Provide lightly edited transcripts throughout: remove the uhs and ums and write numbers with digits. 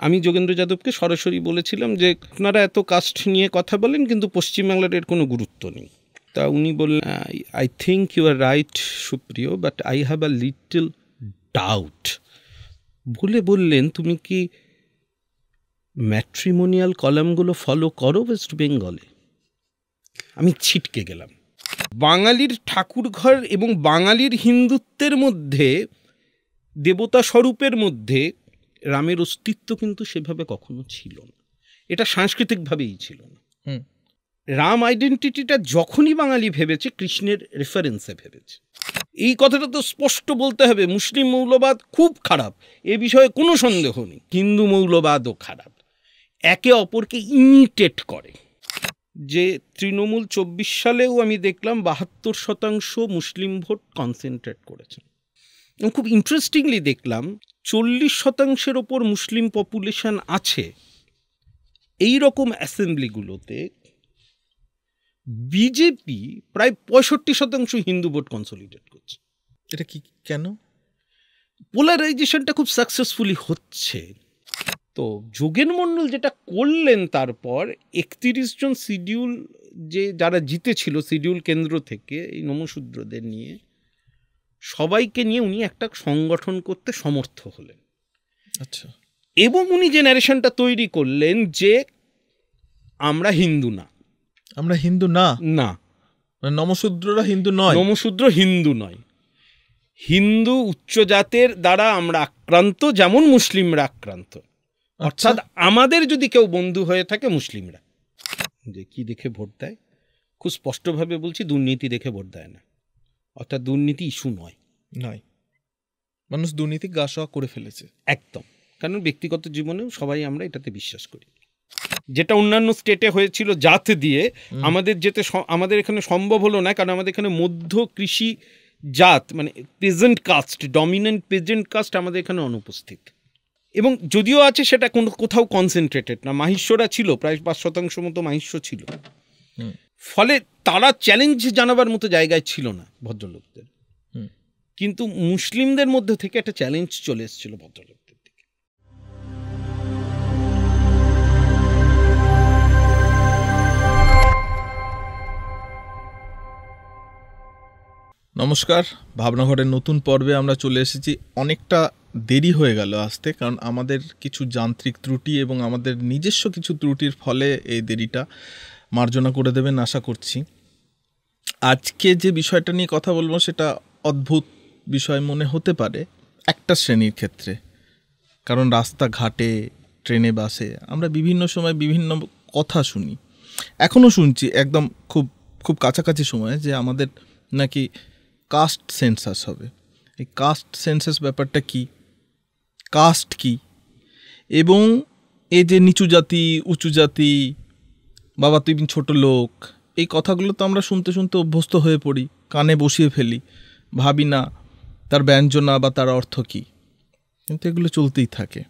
আমি যোগেন্দ্র যাদবকে সরাসরি বলেছিলাম যে আপনারা এত কাস্ট নিয়ে কথা বলেন কিন্তু পশ্চিমবাংলার এর কোনো গুরুত্ব নেই। তা উনি বললেন, I think you are right Supriyo, but I have a little doubt. বললেন তুমি কি ম্যাট্রিমোনিয়াল কলামগুলো ফলো করো ওয়েস্ট বেঙ্গলে? আমি ছিটকে গেলাম। বাঙালির ঠাকুরঘর এবং বাঙালির হিন্দুত্বের মধ্যে, দেবতা স্বরূপের মধ্যে রামের অস্তিত্ব কিন্তু সেভাবে কখনো ছিল না। এটা সাংস্কৃতিকভাবেই ছিল না। রাম আইডেন্টিটিটা যখনই বাঙালি ভেবেছে, কৃষ্ণের রেফারেন্সে ভেবেছে। এই কথাটা তো স্পষ্ট বলতে হবে। মুসলিম মৌলবাদ খুব খারাপ, এ বিষয়ে কোনো সন্দেহ নেই। হিন্দু মৌলবাদও খারাপ, একে অপরকে ইমিটেট করে। যে তৃণমূল 24 সালেও আমি দেখলাম 72% মুসলিম ভোট কনসেন্ট্রেট করেছেন। এবং খুব ইন্টারেস্টিংলি দেখলাম 40%-এর ওপর মুসলিম পপুলেশন আছে এই রকম অ্যাসেম্বলিগুলোতে। বিজেপি প্রায় 65% হিন্দু ভোট কনসলিডেট করছে। এটা কি, কেন? পোলারাইজেশনটা খুব সাকসেসফুলি হচ্ছে। তো যোগেন মণ্ডল যেটা করলেন, তারপর 31 জন শিডিউল যারা জিতেছিল শিডিউল কেন্দ্র থেকে, এই নমশূদ্রদের নিয়ে, সবাইকে নিয়ে উনি একটা সংগঠন করতে সমর্থ হলেন। আচ্ছা। এবং উনি যে ন্যারেশনটা তৈরি করলেন যে আমরা হিন্দু না, আমরা হিন্দু না, না নমশূদ্ররা হিন্দু নয়, নমশূদ্র হিন্দু নয়, হিন্দু উচ্চ জাতের দ্বারা আমরা আক্রান্ত, যেমন মুসলিমরা আক্রান্ত। অর্থাৎ আমাদের যদি কেউ বন্ধু হয়ে থাকে মুসলিমরা। যে কি দেখে ভোট দেয়, খুব স্পষ্টভাবে বলছি, দুর্নীতি দেখে ভোট দেয় না। অর্থাৎ দুর্নীতি ইস্যু নয়। মানুষ দুর্নীতি গা সওয়া করে ফেলেছে একদম। কারণ ব্যক্তিগত জীবনেও সবাই আমরা এটাতে বিশ্বাস করি। যেটা অন্যান্য স্টেটে হয়েছিল জাত দিয়ে, আমাদের এখানে সম্ভব হলো না, কারণ আমাদের এখানে মধ্য কৃষি জাত, মানে পেজেন্ট কাস্ট, ডমিনেন্ট পেজেন্ট কাস্ট আমাদের এখানে অনুপস্থিত। এবং যদিও আছে, সেটা কোথাও কনসেন্ট্রেটেড না। মাহিষ্যরা ছিল, প্রায় 5% মতো মাহিষ্য ছিল। ফলে তারা চ্যালেঞ্জ জানাবার মতো জায়গায় ছিল না ভদ্রলোকদের। কিন্তু মুসলিমদের মধ্যে থেকে একটা চ্যালেঞ্জ চলে এসেছিল ভদ্রলোকদের দিকে। নমস্কার, ভাবনাঘরের নতুন পর্বে আমরা চলে এসেছি। অনেকটা দেরি হয়ে গেল আসতে, কারণ আমাদের কিছু যান্ত্রিক ত্রুটি এবং আমাদের নিজস্ব কিছু ত্রুটির ফলে এই দেরিটা মার্জনা করে দেবেন আশা করছি। আজকে যে বিষয়টা নিয়ে কথা বলবো সেটা অদ্ভুত বিষয় মনে হতে পারে একটা শ্রেণীর ক্ষেত্রে, কারণ রাস্তাঘাটে, ট্রেনে, বাসে আমরা বিভিন্ন সময় বিভিন্ন কথা শুনি, এখনও শুনছি একদম খুব খুব কাছাকাছি সময়ে, যে আমাদের নাকি কাস্ট সেন্সাস হবে। এই কাস্ট সেন্সাস ব্যাপারটা কি, কাস্ট কি, এবং এই যে নিচু জাতি, উঁচু জাতি, বাবা তুই ছোট লোক, এই কথাগুলো তো আমরা শুনতে শুনতে অভ্যস্ত হয়ে পড়ি, কানে বসিয়ে ফেলি, ভাবি না তার ব্যঞ্জনা বা তার অর্থ কী, কিন্তু এগুলো চলতেই থাকে।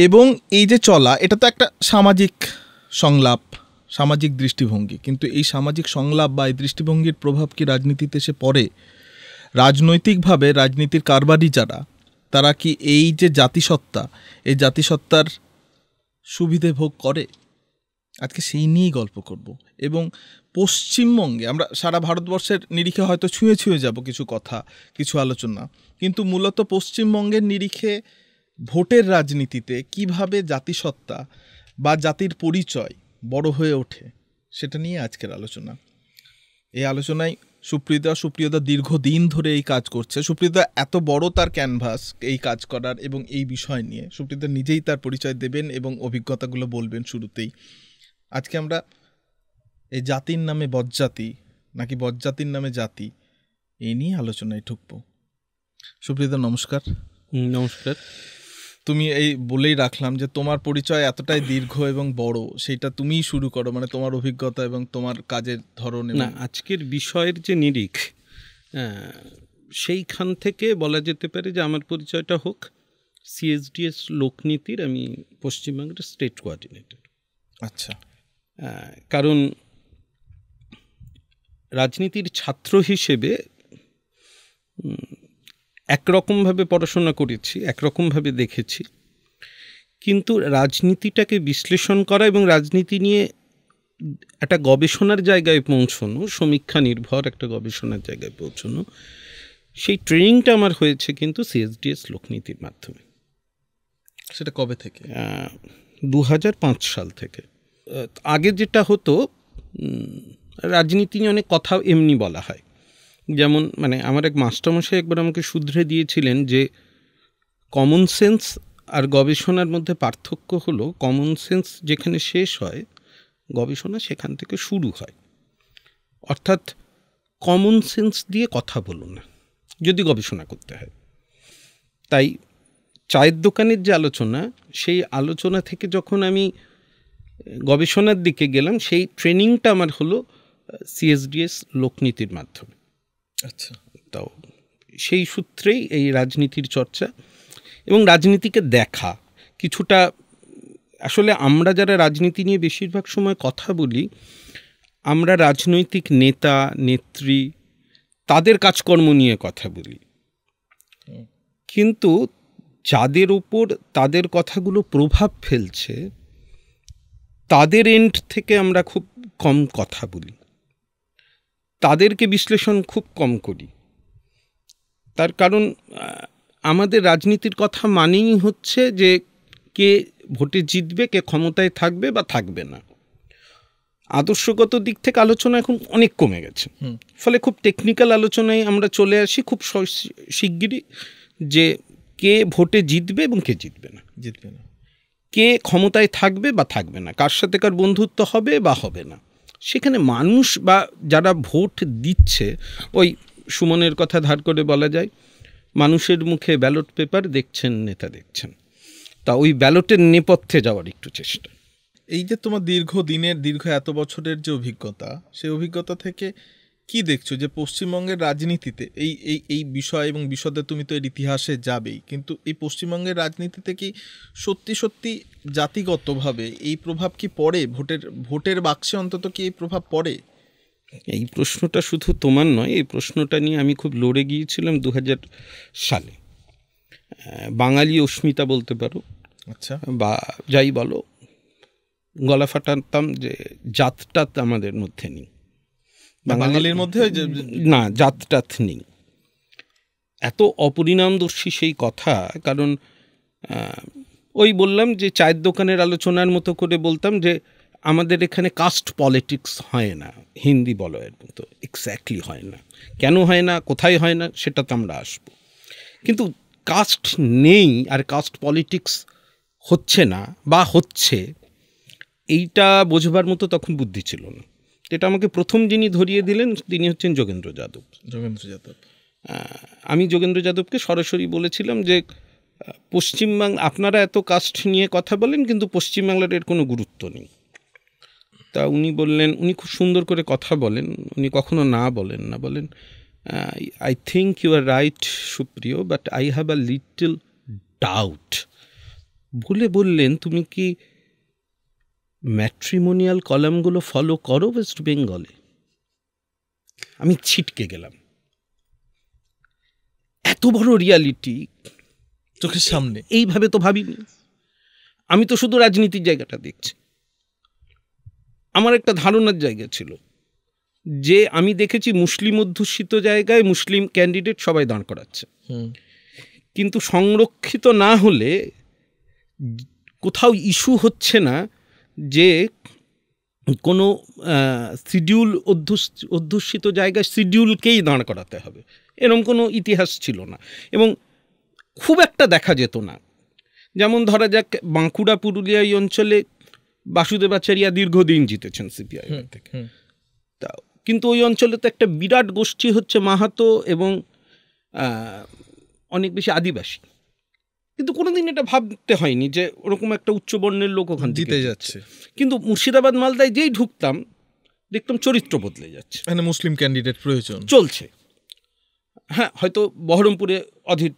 এবং এই যে চলা, এটা তো একটা সামাজিক সংলাপ, সামাজিক দৃষ্টিভঙ্গি, কিন্তু এই সামাজিক সংলাপ বা এই দৃষ্টিভঙ্গির প্রভাব কি রাজনীতিতে এসে পড়ে? রাজনৈতিকভাবে রাজনীতির কারবারি যারা, তারা কি এই যে জাতিসত্তা, এই জাতিসত্তার সুবিধে ভোগ করে? আজকে সেই নিয়েই গল্প করব। এবং পশ্চিমবঙ্গে আমরা সারা ভারতবর্ষের নিরিখে হয়তো ছুঁয়ে ছুঁয়ে যাব কিছু কথা, কিছু আলোচনা, কিন্তু মূলত পশ্চিমবঙ্গের নিরিখে ভোটের রাজনীতিতে কিভাবে জাতিসত্তা বা জাতির পরিচয় বড় হয়ে ওঠে, সেটা নিয়ে আজকের আলোচনা। এই আলোচনায় সুপ্রিয়দা দীর্ঘদিন ধরে এই কাজ করছে। সুপ্রিয়দা এত বড় তার ক্যানভাস এই কাজ করার এবং এই বিষয় নিয়ে, সুপ্রিয়দা নিজেই তার পরিচয় দেবেন এবং অভিজ্ঞতাগুলো বলবেন শুরুতেই। আজকে আমরা এই জাতির নামে বজ্জাতি নাকি বজ্জাতির নামে জাতি, এই নিয়ে আলোচনায় ঢুকবো। সুপ্রিয়দা নমস্কার। নমস্কার। তুমি এই বলেই রাখলাম যে তোমার পরিচয় এতটাই দীর্ঘ এবং বড়, সেইটা তুমিই শুরু করো, মানে তোমার অভিজ্ঞতা এবং তোমার কাজের ধরন। না, আজকের বিষয়ের যে নিরিখ, সেইখান থেকে বলা যেতে পারে যে আমার পরিচয়টা হোক সিএসডিএস লোকনীতির, আমি পশ্চিমবঙ্গের স্টেট কোঅর্ডিনেটর। আচ্ছা। কারণ রাজনীতির ছাত্র হিসেবে একরকমভাবে পড়াশোনা করেছি, একরকমভাবে দেখেছি, কিন্তু রাজনীতিটাকে বিশ্লেষণ করা এবং রাজনীতি নিয়ে একটা গবেষণার জায়গায় পৌঁছানো, সমীক্ষা নির্ভর একটা গবেষণার জায়গায় পৌঁছানো, সেই ট্রেনিংটা আমার হয়েছে কিন্তু সিএসডিএস লোকনীতির মাধ্যমে। সেটা কবে থেকে? 2005 সাল থেকে। আগে যেটা হতো, রাজনীতি নিয়ে অনেক কথা এমনি বলা হয়, যেমন মানে আমার এক মাস্টারমশাই একবার আমাকে শুধরে দিয়েছিলেন যে কমন সেন্স আর গবেষণার মধ্যে পার্থক্য হলো কমন সেন্স যেখানে শেষ হয়, গবেষণা সেখান থেকে শুরু হয়। অর্থাৎ কমন সেন্স দিয়ে কথা বলুন না যদি গবেষণা করতে হয়। তাই চায়ের দোকানের যে আলোচনা, সেই আলোচনা থেকে যখন আমি গবেষণার দিকে গেলাম, সেই ট্রেনিংটা আমার হলো সিএসডিএস লোকনীতির মাধ্যমে। আচ্ছা, তাও সেই সূত্রেই এই রাজনীতির চর্চা এবং রাজনীতিকে দেখা কিছুটা। আসলে আমরা যারা রাজনীতি নিয়ে বেশিরভাগ সময় কথা বলি, আমরা রাজনৈতিক নেতা নেত্রী তাদের কাজকর্ম নিয়ে কথা বলি, কিন্তু যাদের উপর তাদের কথাগুলো প্রভাব ফেলছে তাদের এন্ড থেকে আমরা খুব কম কথা বলি, তাদেরকে বিশ্লেষণ খুব কম করি। তার কারণ আমাদের রাজনীতির কথা মানেই হচ্ছে যে কে ভোটে জিতবে, কে ক্ষমতায় থাকবে বা থাকবে না। আদর্শগত দিক থেকে আলোচনা এখন অনেক কমে গেছে, ফলে খুব টেকনিক্যাল আলোচনায় আমরা চলে আসি খুব শিগগিরই, যে কে ভোটে জিতবে এবং কে জিতবে না, কে ক্ষমতায় থাকবে বা থাকবে না, কার সাথে কার বন্ধুত্ব হবে বা হবে না। সেখানে মানুষ বা যারা ভোট দিচ্ছে, ওই সুমনের কথা ধার করে বলা যায়, মানুষের মুখে ব্যালট পেপার দেখছেন, নেতা দেখছেন। তা ওই ব্যালটের নেপথ্যে যাওয়ার একটু চেষ্টা। এই যে তোমার দীর্ঘ এত বছরের যে অভিজ্ঞতা, সেই অভিজ্ঞতা থেকে কি দেখছো যে পশ্চিমবঙ্গের রাজনীতিতে এই বিষয় এবং বিশদে তুমি তো এর ইতিহাসে যাবেই, কিন্তু এই পশ্চিমবঙ্গের রাজনীতিতে কি সত্যি জাতিগতভাবে এই প্রভাব কি পড়ে? ভোটের বাক্সে অন্তত কি এই প্রভাব পড়ে? এই প্রশ্নটা শুধু তোমার নয়, এই প্রশ্নটা নিয়ে আমি খুব লড়ে গিয়েছিলাম 2000 সালে। বাঙালি অস্মিতা বলতে পারো, আচ্ছা, বা যাই বলো, গলা ফাটাতাম যে জাতটাত আমাদের মধ্যে নেই, বাঙালির মধ্যে না জাতটাত নেই। এত অপরিণামদর্শী সেই কথা। কারণ ওই বললাম যে চায়ের দোকানের আলোচনার মতো করে বলতাম যে আমাদের এখানে কাস্ট পলিটিক্স হয় না, হিন্দি বলো এর মতো এক্স্যাক্টলি হয় না। কেন হয় না, কোথায় হয় না, সেটা তো আমরা আসবো। কিন্তু কাস্ট নেই আর কাস্ট পলিটিক্স হচ্ছে না বা হচ্ছে, এইটা বোঝবার মতো তখন বুদ্ধি ছিল না। এটা আমাকে প্রথম যিনি ধরিয়ে দিলেন তিনি হচ্ছেন যোগেন্দ্র যাদব। আমি যোগেন্দ্র যাদবকে সরাসরি বলেছিলাম যে পশ্চিমবাংলা, আপনারা এত কাস্ট নিয়ে কথা বলেন কিন্তু পশ্চিমবাংলার এর কোনো গুরুত্ব নেই। তা উনি বললেন, উনি খুব সুন্দর করে কথা বলেন, উনি কখনো না বলেন না, বলেন I think you are right Supriyo, but I have a little doubt. বললেন তুমি কি ম্যাট্রিমোনিয়াল কলামগুলো ফলো করো ওয়েস্ট বেঙ্গলে? আমি ছিটকে গেলাম। এত বড় রিয়ালিটি চোখের সামনে, এইভাবে তো ভাবিনি। আমি তো শুধু রাজনীতির জায়গাটা দেখছি। আমার একটা ধারণার জায়গা ছিল যে আমি দেখেছি মুসলিম অধ্যুষিত জায়গায় মুসলিম ক্যান্ডিডেট সবাই দাঁড় করাচ্ছে, কিন্তু সংরক্ষিত না হলে কোথাও ইস্যু হচ্ছে না যে কোনো শিডিউল অধ্যুষিত জায়গায় শিডিউলকেই দাঁড় করাতে হবে, এরকম কোনো ইতিহাস ছিল না এবং খুব একটা দেখা যেত না। যেমন ধরা যাক বাঁকুড়া পুরুলিয়া এই অঞ্চলে বাসুদেবাচার্য দীর্ঘদিন জিতেছেন সিপিআই থেকে, তা কিন্তু ওই অঞ্চলে তো একটা বিরাট গোষ্ঠী হচ্ছে মাহাতো এবং অনেক বেশি আদিবাসী, কিন্তু কোনোদিন এটা ভাবতে হয়নি যে ওরকম একটা উচ্চবর্ণের লোক ওখান জিতে যাচ্ছে। কিন্তু মুর্শিদাবাদ মালদায় যেই ঢুকতাম দেখতাম চরিত্র বদলে যাচ্ছে, মানে মুসলিম ক্যান্ডিডেট প্রয়োজন চলছে। হ্যাঁ, হয়তো বহরমপুরে অধীর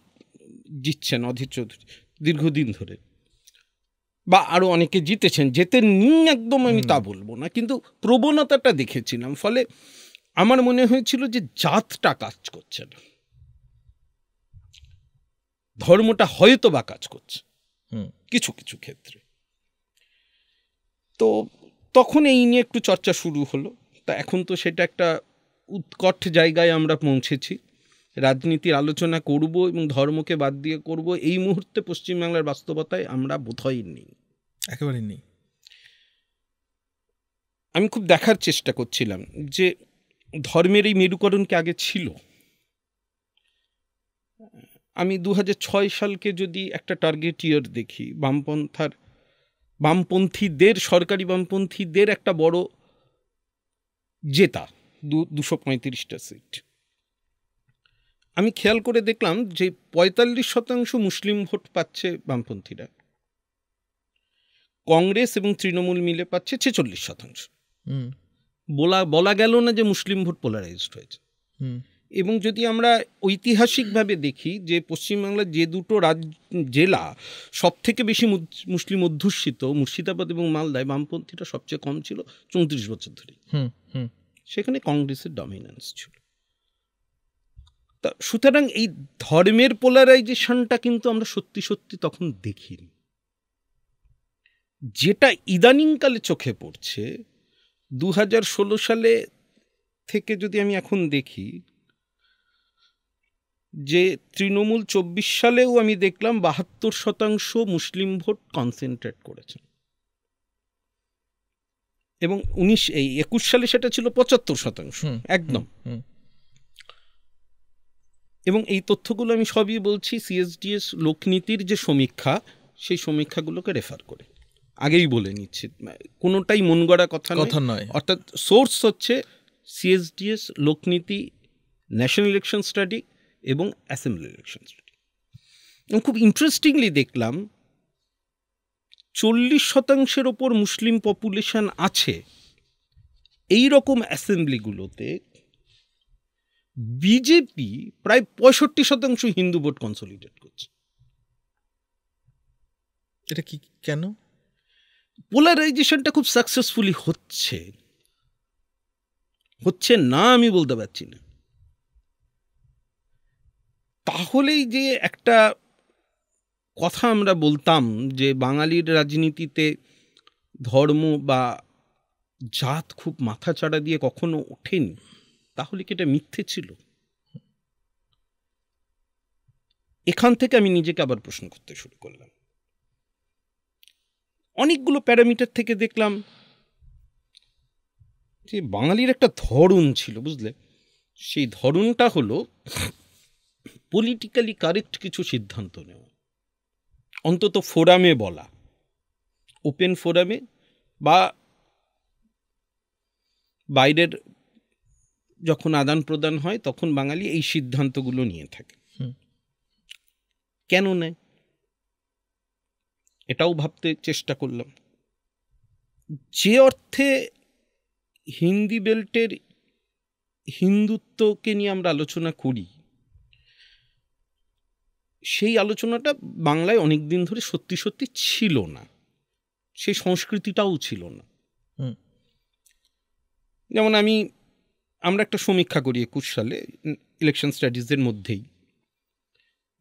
জিতছেন, অধীর চৌধুরী দীর্ঘদিন ধরে, বা আরও অনেকে জিতেছেন, জেতেননি একদম আমি তা বলবো না, কিন্তু প্রবণতাটা দেখেছিলাম। ফলে আমার মনে হয়েছিল যে জাতটা কাজ করছে না, ধর্মটা হয়তো বা কাজ করছে। কিছু কিছু ক্ষেত্রে। তো তখন এই নিয়ে একটু চর্চা শুরু হলো। তা এখন তো সেটা একটা উৎকট জায়গায় আমরা পৌঁছেছি। রাজনীতির আলোচনা করব এবং ধর্মকে বাদ দিয়ে করব, এই মুহূর্তে পশ্চিমবাংলার বাস্তবতায় আমরা বোধহয় নেই, একেবারেই নেই। আমি খুব দেখার চেষ্টা করছিলাম যে ধর্মের এই মেরুকরণ কি আগে ছিল। আমি 2006 সালকে যদি একটা টার্গেট ইয়ার দেখি, বামপন্থীদের, সরকারি বামপন্থীদের একটা বড় জেতা, 235টা সিট। আমি খেয়াল করে দেখলাম যে 45% মুসলিম ভোট পাচ্ছে বামপন্থীরা, কংগ্রেস এবং তৃণমূল মিলে পাচ্ছে 46%। বলা গেল না যে মুসলিম ভোট পোলারাইজড হয়েছে। এবং যদি আমরা ঐতিহাসিকভাবে দেখি যে পশ্চিমবাংলার যে দুটো জেলা সব থেকে বেশি মুসলিম অধ্যুষিত, মুর্শিদাবাদ এবং মালদায় বামপন্থীরা সবচেয়ে কম ছিল 34 বছর ধরে। সেখানে কংগ্রেসের ডমিনেন্স ছিল। তা সুতরাং এই ধর্মের পোলারাইজেশনটা কিন্তু আমরা সত্যি সত্যি তখন দেখিনি। যেটা ইদানিংকালে চোখে পড়ছে 2016 সালে থেকে যদি আমি এখন দেখি, যে তৃণমূল 24 সালেও আমি দেখলাম 72% মুসলিম ভোট কনসেন্ট্রেট করেছেন, এবং 21 সালে সেটা ছিল 75% একদম। এবং এই তথ্যগুলো আমি সবই বলছি সিএসডিএস লোকনীতির যে সমীক্ষা, সেই সমীক্ষাগুলোকে রেফার করে। আগেই বলে নিচ্ছি, কোনোটাই মন গড়া কথা নয়। অর্থাৎ সোর্স হচ্ছে সিএসডিএস লোকনীতি, ন্যাশনাল ইলেকশন স্টাডি এবং অ্যাসেম্বলি ইলেকশন স্টাডি। এবং খুব ইন্টারেস্টিংলি দেখলাম 40% ওপর মুসলিম পপুলেশন আছে এই রকম অ্যাসেম্বলিগুলোতে, বিজেপি প্রায় 65% হিন্দু ভোট কনসলিডেট করছে। এটা কি, কেন? পোলারাইজেশনটা খুব সাকসেসফুলি হচ্ছে না আমি বলতে পারছি না। তাহলেই যে একটা কথা আমরা বলতাম যে বাঙালির রাজনীতিতে ধর্ম বা জাত খুব মাথাচাড়া দিয়ে কখনো ওঠেনি, তাহলে কি এটা মিথ্যে ছিল? এখান থেকে আমি নিজেকে আবার প্রশ্ন করতে শুরু করলাম। অনেকগুলো প্যারামিটার থেকে দেখলাম যে বাঙালির একটা ধরন ছিল, বুঝলে? সেই ধরনটা হলো পলিটিক্যালি কারেক্ট কিছু সিদ্ধান্ত নেওয়া, অন্তত ফোরামে বলা, ওপেন ফোরামে বা বাইরের যখন আদান প্রদান হয় তখন বাঙালি এই সিদ্ধান্তগুলো নিয়ে থাকে। কেন নেয় এটাও ভাবতে চেষ্টা করলাম। যে অর্থে হিন্দি বেল্টের হিন্দুত্বকে নিয়ে আমরা আলোচনা করি, সেই আলোচনাটা বাংলায় অনেক দিন ধরে সত্যি সত্যি ছিল না, সেই সংস্কৃতিটাও ছিল না। যেমন আমরা একটা সমীক্ষা করি 21 সালে ইলেকশন স্টাডিজের মধ্যেই,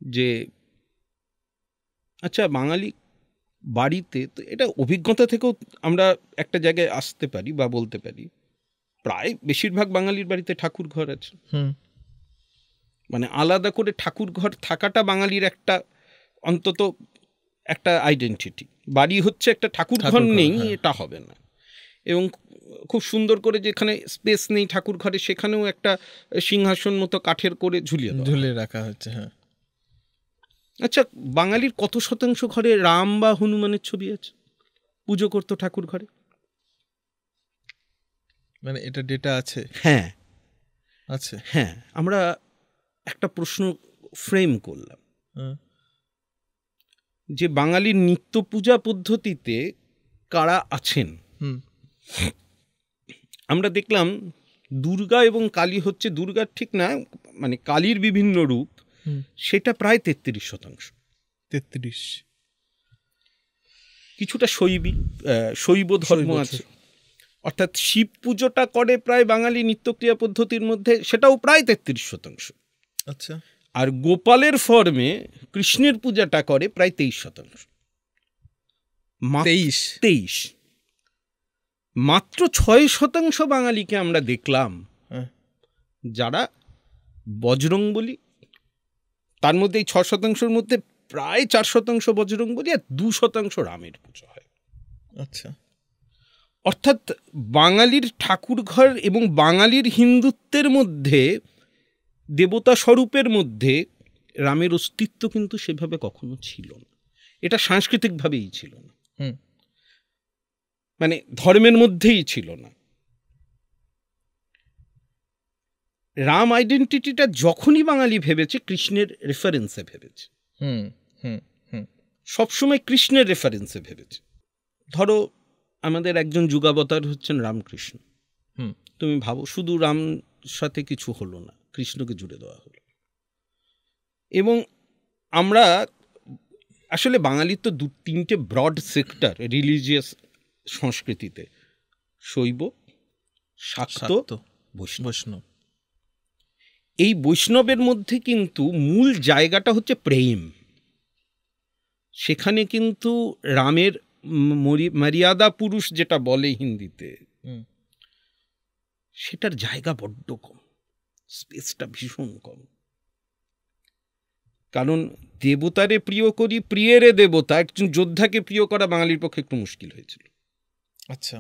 যে আচ্ছা বাঙালি বাড়িতে, তো এটা অভিজ্ঞতা থেকেও আমরা একটা জায়গায় আসতে পারি বা বলতে পারি, প্রায় বেশিরভাগ বাঙালির বাড়িতে ঠাকুর ঘর আছে। মানে আলাদা করে ঠাকুর ঘর থাকাটা বাঙালির একটা অন্তত একটা আইডেন্টিটি। বাড়ি হচ্ছে একটা ঠাকুর ঘর নেই, এটা হবে না। এবং খুব সুন্দর করে যেখানে স্পেস নেই ঠাকুর ঘরে, সেখানেও একটা সিংহাসন মতো কাঠের করে ঝুলিয়ে রাখা হচ্ছে। হ্যাঁ, আচ্ছা বাঙালির কত শতাংশ ঘরে রাম বা হনুমানের ছবি আছে, পুজো করতো ঠাকুর ঘরে? মানে এটা ডেটা আছে? হ্যাঁ আছে। হ্যাঁ, আমরা একটা প্রশ্ন ফ্রেম করলাম যে বাঙালির নিত্য পূজা পদ্ধতিতে কারা আছেন। আমরা দেখলাম দুর্গা এবং কালী হচ্ছে, দুর্গার ঠিক না, মানে কালীর বিভিন্ন রূপ, সেটা প্রায় 33%। 33। কিছুটা শৈব ধর্ম আছে, অর্থাৎ শিব পুজোটা করে প্রায় বাঙালি নিত্যক্রিয়া পদ্ধতির মধ্যে, সেটাও প্রায় 33%। আচ্ছা। আর গোপালের ফর্মে কৃষ্ণের পূজাটা করে প্রায় 23%। 23 মাত্র 6% বাঙালিকে আমরা দেখলাম যারা বজরংবলী, তার মধ্যে এই 6%-র মধ্যে প্রায় 4% বজরংবলী আর 2% রামের পুজো হয়। আচ্ছা, অর্থাৎ বাঙালির ঠাকুর ঘর এবং বাঙালির হিন্দুত্বের মধ্যে, দেবতা স্বরূপের মধ্যে রামের অস্তিত্ব কিন্তু সেভাবে কখনো ছিল না। এটা সাংস্কৃতিকভাবেই ছিল না, মানে ধর্মের মধ্যেই ছিল না। রাম আইডেন্টিটিটা যখনই বাঙালি ভেবেছে কৃষ্ণের রেফারেন্সে ভেবেছে, সবসময় কৃষ্ণের রেফারেন্সে ভেবেছে। ধরো আমাদের একজন যুগাবতার হচ্ছেন রামকৃষ্ণ, তুমি ভাবো শুধু রাম সাথে কিছু হলো না, কৃষ্ণকে জুড়ে দেওয়া হলো। এবং আমরা আসলে বাঙালির তো 2-3টে ব্রড সেক্টর রিলিজিয়াস সংস্কৃতিতে, শৈব, শাক্ত, বৈষ্ণব। এই বৈষ্ণবের মধ্যে কিন্তু মূল জায়গাটা হচ্ছে প্রেম। সেখানে কিন্তু রামের মর্যাদা পুরুষ যেটা বলে হিন্দিতে, সেটার জায়গা বড্ড কম, স্পেসটা ভীষণ কম। কারণ দেবতারে প্রিয় করি, প্রিয়েরে দেবতা, একজন যোদ্ধাকে প্রিয় করা বাঙালির পক্ষে একটু মুশকিল হয়েছিল। আচ্ছা,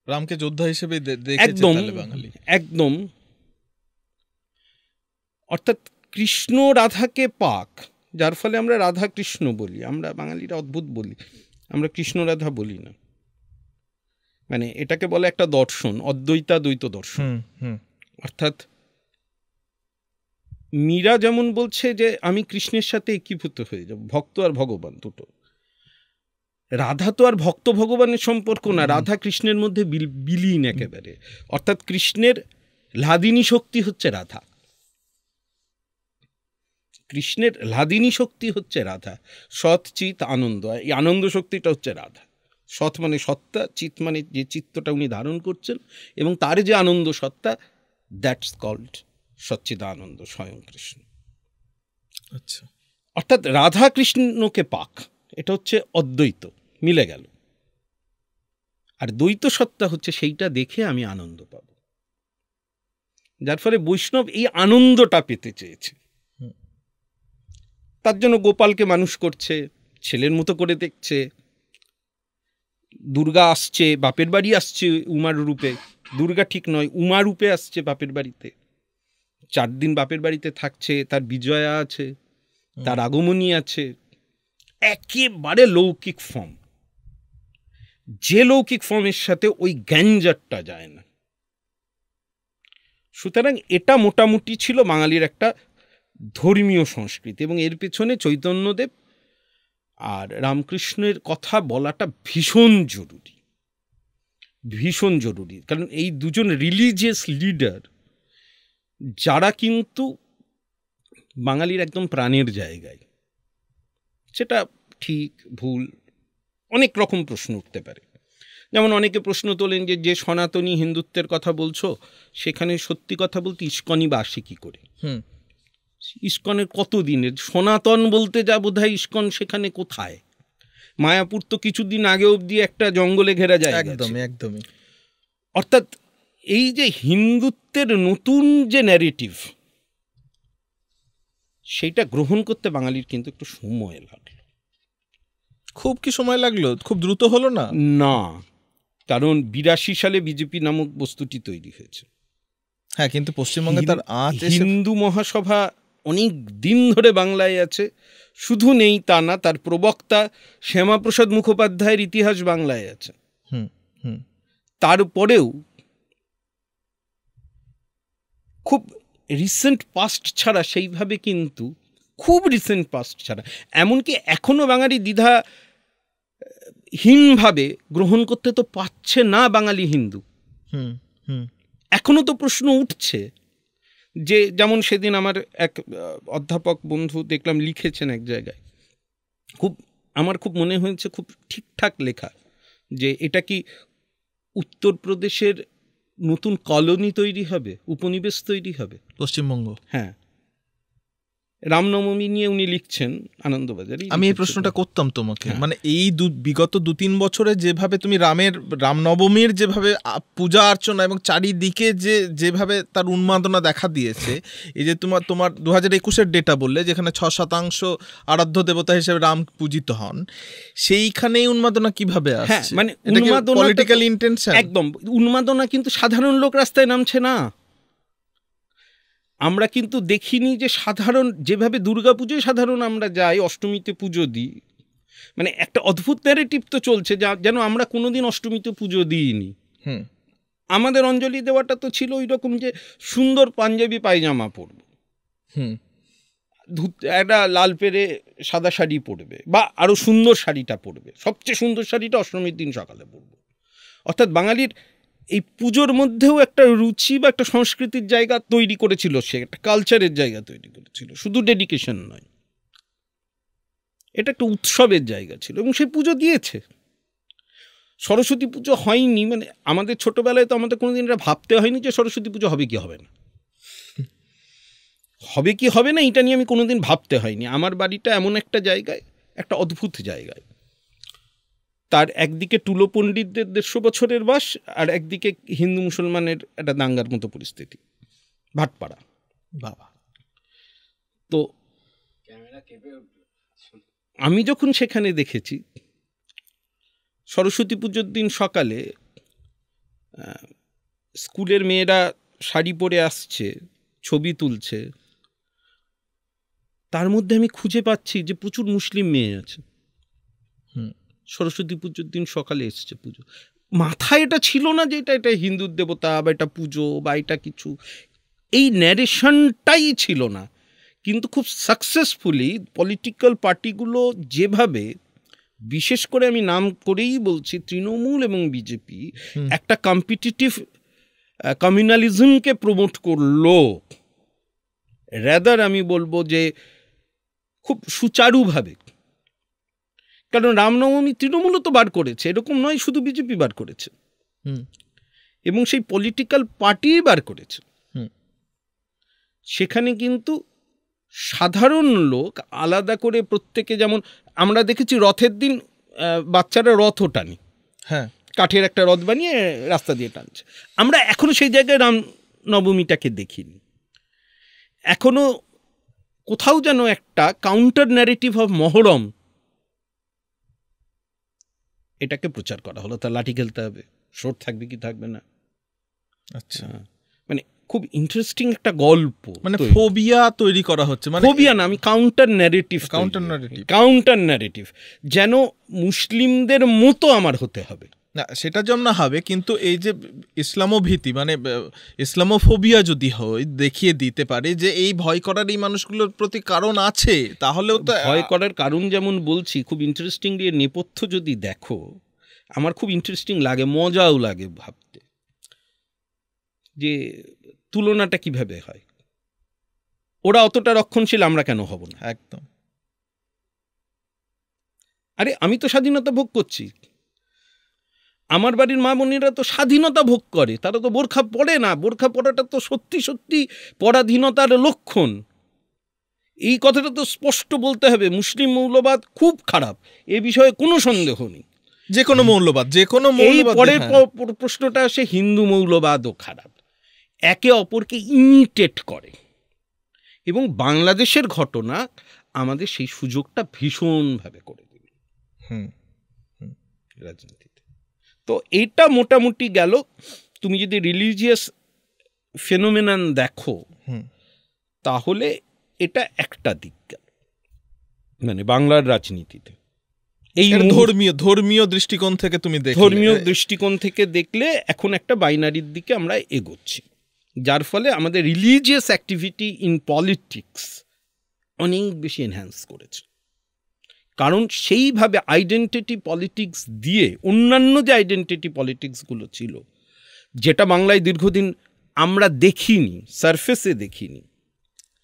রামকে যোদ্ধা হিসেবে একদম। অর্থাৎ কৃষ্ণ রাধাকে পাক, যার ফলে আমরা রাধা কৃষ্ণ বলি। আমরা বাঙালিরা অদ্ভুত বলি, আমরা কৃষ্ণ রাধা বলি না। মানে এটাকে বলে একটা দর্শন, অদ্বৈতাদ্বৈত দর্শন। অর্থাৎ মীরা যেমন বলছে যে আমি কৃষ্ণের সাথে একীভূত হয়ে যাব, ভক্ত আর ভগবান দুটো। রাধা তো আর ভক্ত ভগবানের সম্পর্ক না, রাধা কৃষ্ণের মধ্যে বিলীন একেবারে। অর্থাৎ কৃষ্ণের লাদিনী শক্তি হচ্ছে রাধা, কৃষ্ণের লাদিনী শক্তি হচ্ছে রাধা। সৎ, চিত, আনন্দ, এই আনন্দ শক্তিটা হচ্ছে রাধা। সৎ মানে সত্তা, চিত মানে যে চিত্তটা উনি ধারণ করছেন, এবং তার যে আনন্দ সত্তা, দ্যাটস কল্ড সচ্চিদানন্দ, স্বয়ং কৃষ্ণ। আচ্ছা, অর্থাৎ রাধা কৃষ্ণকে পাক, এটা হচ্ছে অদ্বৈত, মিলে গেল। আর দ্বৈত সত্তা হচ্ছে সেইটা দেখে আমি আনন্দ পাব। যার ফলে বৈষ্ণব এই আনন্দটা পেতে চেয়েছে, তার জন্য গোপালকে মানুষ করছে, ছেলের মতো করে দেখছে। দুর্গা আসছে, বাপের বাড়ি আসছে উমার রূপে, দুর্গা ঠিক নয়, উমা রূপে আসছে বাপের বাড়িতে, 4 দিন বাপের বাড়িতে থাকছে, তার বিজয়া আছে, তার আগমনী আছে, একেবারে লৌকিক ফর্ম। যে লৌকিক ফর্মের সাথে ওই গ্যাঞ্জারটা যায় না। সুতরাং এটা মোটামুটি ছিল বাঙালির একটা ধর্মীয় সংস্কৃতি, এবং এর পেছনে চৈতন্যদেব আর রামকৃষ্ণের কথা বলাটা ভীষণ জরুরি, ভীষণ জরুরি। কারণ এই দুজন রিলিজিয়াস লিডার, যারা কিন্তু বাঙালির একদম প্রাণের জায়গায়। সেটা ঠিক ভুল অনেক রকম প্রশ্ন উঠতে পারে। যেমন অনেকে প্রশ্ন তোলেন যে সনাতনী হিন্দুত্বের কথা বলছো, সেখানে সত্যি কথা বলতে ইস্কনই বা আসে কী করে? ইস্কনের কত দিনের সনাতন বলতে যা বোধহয়, ইস্কন সেখানে কোথায়? মায়াপুর তো কিছুদিন আগে অবধি একটা জঙ্গলে ঘেরা যায়। একদমই। অর্থাৎ এই যে হিন্দুত্বের নতুন যে ন্যারেটিভ, সেইটা গ্রহণ করতে বাঙালির কিন্তু একটু সময় লাগলো। খুব কি সময় লাগলো? খুব দ্রুত হলো না? না, কারণ 82 সালে বিজেপি নামক বস্তুটি তৈরি হয়েছে। হ্যাঁ, কিন্তু পশ্চিমবঙ্গে তার হিন্দু মহাসভা অনেক দিন ধরে বাংলায় আছে। শুধু নেই তা না, তার প্রবক্তা শ্যামাপ্রসাদ মুখোপাধ্যায়ের ইতিহাস বাংলায় আছে। তারপরেও খুব রিসেন্ট পাস্ট ছাড়া, সেইভাবে কিন্তু খুব রিসেন্ট পাস্ট ছাড়া, এমনকি এখনো বাঙালি দ্বিধাহীনভাবে গ্রহণ করতে তো পারছে না বাঙালি হিন্দু। এখনো তো প্রশ্ন উঠছে যে, যেমন সেদিন আমার এক অধ্যাপক বন্ধু দেখলাম লিখেছেন এক জায়গায়, আমার খুব মনে হয়েছে খুব ঠিকঠাক লেখা, যে এটা কি উত্তরপ্রদেশের নতুন কলোনি তৈরি হবে, উপনিবেশ তৈরি হবে পশ্চিমবঙ্গ? হ্যাঁ, রামনবমী নিয়ে উনি লিখছেন আনন্দবাজারে। আমি এই প্রশ্নটা করতাম তোমাকে, মানে এই বিগত 2-3 বছরে যেভাবে তুমি রামনবমীর যেভাবে পূজা অর্চনা এবং চারিদিকে যেভাবে তার উন্মাদনা দেখা দিয়েছে, এই যে তোমার 2021-এর ডেটা বললে যেখানে 6% আরাধ্য দেবতা হিসেবে রাম পূজিত হন, সেইখানেই উন্মাদনা কিভাবে আসছে? মানে উন্মাদনা পলিটিক্যাল ইন্টেনশন। একদম উন্মাদনা, কিন্তু সাধারণ লোক রাস্তায় নামছে না। আমরা কিন্তু দেখিনি যে সাধারণ, যেভাবে দুর্গা পুজোয় সাধারণ আমরা যাই, অষ্টমীতে পুজো দিই, মানে একটা অদ্ভুত ন্যারেটিভ তো চলছে যেন আমরা কোনোদিন অষ্টমীতে পুজো দিইনি। আমাদের অঞ্জলি দেওয়াটা তো ছিল ওই রকম যে সুন্দর পাঞ্জাবি পায়জামা পরবো, একটা লাল পেরে সাদা শাড়ি পরবে, বা আরও সুন্দর শাড়িটা পরবে, সবচেয়ে সুন্দর শাড়িটা অষ্টমীর দিন সকালে পরবো। অর্থাৎ বাঙালির এই পুজোর মধ্যেও একটা রুচি বা একটা সংস্কৃতির জায়গা তৈরি করেছিল, সে একটা কালচারের জায়গা তৈরি করেছিল, শুধু ডেডিকেশন নয়, এটা একটা উৎসবের জায়গা ছিল, এবং সে পুজো দিয়েছে। সরস্বতী পুজো হয়নি, মানে আমাদের ছোটবেলায় তো আমাদের কোনোদিন এটা ভাবতে হয়নি যে সরস্বতী পুজো হবে কি হবে না, হবে কি হবে না এটা নিয়ে আমি কোনোদিন ভাবতে হয়নি। আমার বাড়িটা এমন একটা জায়গায়, একটা অদ্ভুত জায়গায়, তার একদিকে টুলো পণ্ডিতদের 150 বছরের বাস, আর একদিকে হিন্দু মুসলমানের একটা দাঙ্গার মতো পরিস্থিতি, ভাটপাড়া। বাবা, তো আমি যখন সেখানে দেখেছি সরস্বতী পুজোর দিন সকালে স্কুলের মেয়েরা শাড়ি পরে আসছে, ছবি তুলছে, তার মধ্যে আমি খুঁজে পাচ্ছি যে প্রচুর মুসলিম মেয়ে আছে। সরস্বতী পুজোর দিন সকালে এসছে পুজো, মাথায় এটা ছিল না যে এটা হিন্দুর দেবতা বা এটা পুজো বা এটা কিছু, এই ন্যারেশনটাই ছিল না। কিন্তু খুব সাকসেসফুলি পলিটিক্যাল পার্টিগুলো যেভাবে, বিশেষ করে আমি নাম করেই বলছি তৃণমূল এবং বিজেপি, একটা কম্পিটিটিভ কমিউনালিজমকে প্রমোট করলো, রাদার আমি বলবো যে খুব সুচারুভাবে। কারণ রামনবমী তৃণমূলও তো বার করেছে, এরকম নয় শুধু বিজেপি বার করেছে, এবং সেই পলিটিক্যাল পার্টি বার করেছে। সেখানে কিন্তু সাধারণ লোক আলাদা করে প্রত্যেকে, যেমন আমরা দেখেছি রথের দিন বাচ্চারা রথও টানি, কাঠের একটা রথ বানিয়ে রাস্তা দিয়ে টানছে, আমরা এখনো সেই জায়গায় রামনবমীটাকে দেখিনি। এখনো কোথাও যেন একটা কাউন্টার ন্যারেটিভ অফ মহরম, এটাকে প্রচার করা হলো। তার লাঠি খেলতে হবে, শোট থাকবে কি থাকবে না। আচ্ছা, মানে খুব ইন্টারেস্টিং একটা গল্প, মানে ফোবিয়া তৈরি করা হচ্ছে, মানে ফোবিয়া না, আমি কাউন্টার ন্যারেটিভ যেন মুসলিমদের মতো আমার হতে হবে না, সেটা যেমন না হবে, কিন্তু এই যে ইসলামোভীতি মানে ইসলামোফোবিয়া যদি হয়, দেখিয়ে দিতে পারে যে এই ভয় করার এই মানুষগুলোর প্রতি কারণ আছে, তাহলেও তো ভয় করার কারণ, যেমন বলছি খুব ইন্টারেস্টিংলি এর নেপথ্য যদি দেখো, আমার খুব ইন্টারেস্টিং লাগে, মজাও লাগে ভাবতে যে তুলনাটা কিভাবে হয়। ওরা অতটা রক্ষণশীল, আমরা কেন হব না? একদম। আরে আমি তো স্বাধীনতা ভোগ করছি, আমার বাড়ির মা বোনেরা তো স্বাধীনতা ভোগ করে, তারা তো বোরখা পরে না। বোরখা পরাটা তো সত্যি সত্যি পরাধীনতার লক্ষণ। এই কথাটা তো স্পষ্ট বলতে হবে। মুসলিম মৌলবাদ খুব খারাপ, এ বিষয়ে কোনো সন্দেহ নেই। যে কোনো মৌলবাদ, এই পরের প্রশ্নটা আসে, হিন্দু মৌলবাদও খারাপ, একে অপরকে ইমিটেট করে, এবং বাংলাদেশের ঘটনা আমাদের সেই সুযোগটা ভীষণভাবে করে দিল রাজনীতিতে। তো এটা মোটামুটি গেল। তুমি যদি রিলিজিয়াস ফেনোমেনন দেখো, তাহলে এটা একটা দিক গেল, মানে বাংলার রাজনীতিতে। এই ধর্মীয় দৃষ্টিকোণ থেকে তুমি দেখো, ধর্মীয় দৃষ্টিকোণ থেকে দেখলে এখন একটা বাইনারির দিকে আমরা এগোচ্ছি, যার ফলে আমাদের রিলিজিয়াস অ্যাক্টিভিটি ইন পলিটিক্স অনেক বেশি এনহ্যান্স করেছে। কারণ সেইভাবে আইডেন্টিটি পলিটিক্স দিয়ে অন্যান্য যে আইডেন্টিটি পলিটিক্সগুলো ছিল, যেটা বাংলায় দীর্ঘদিন আমরা দেখিনি, সারফেসে দেখিনি,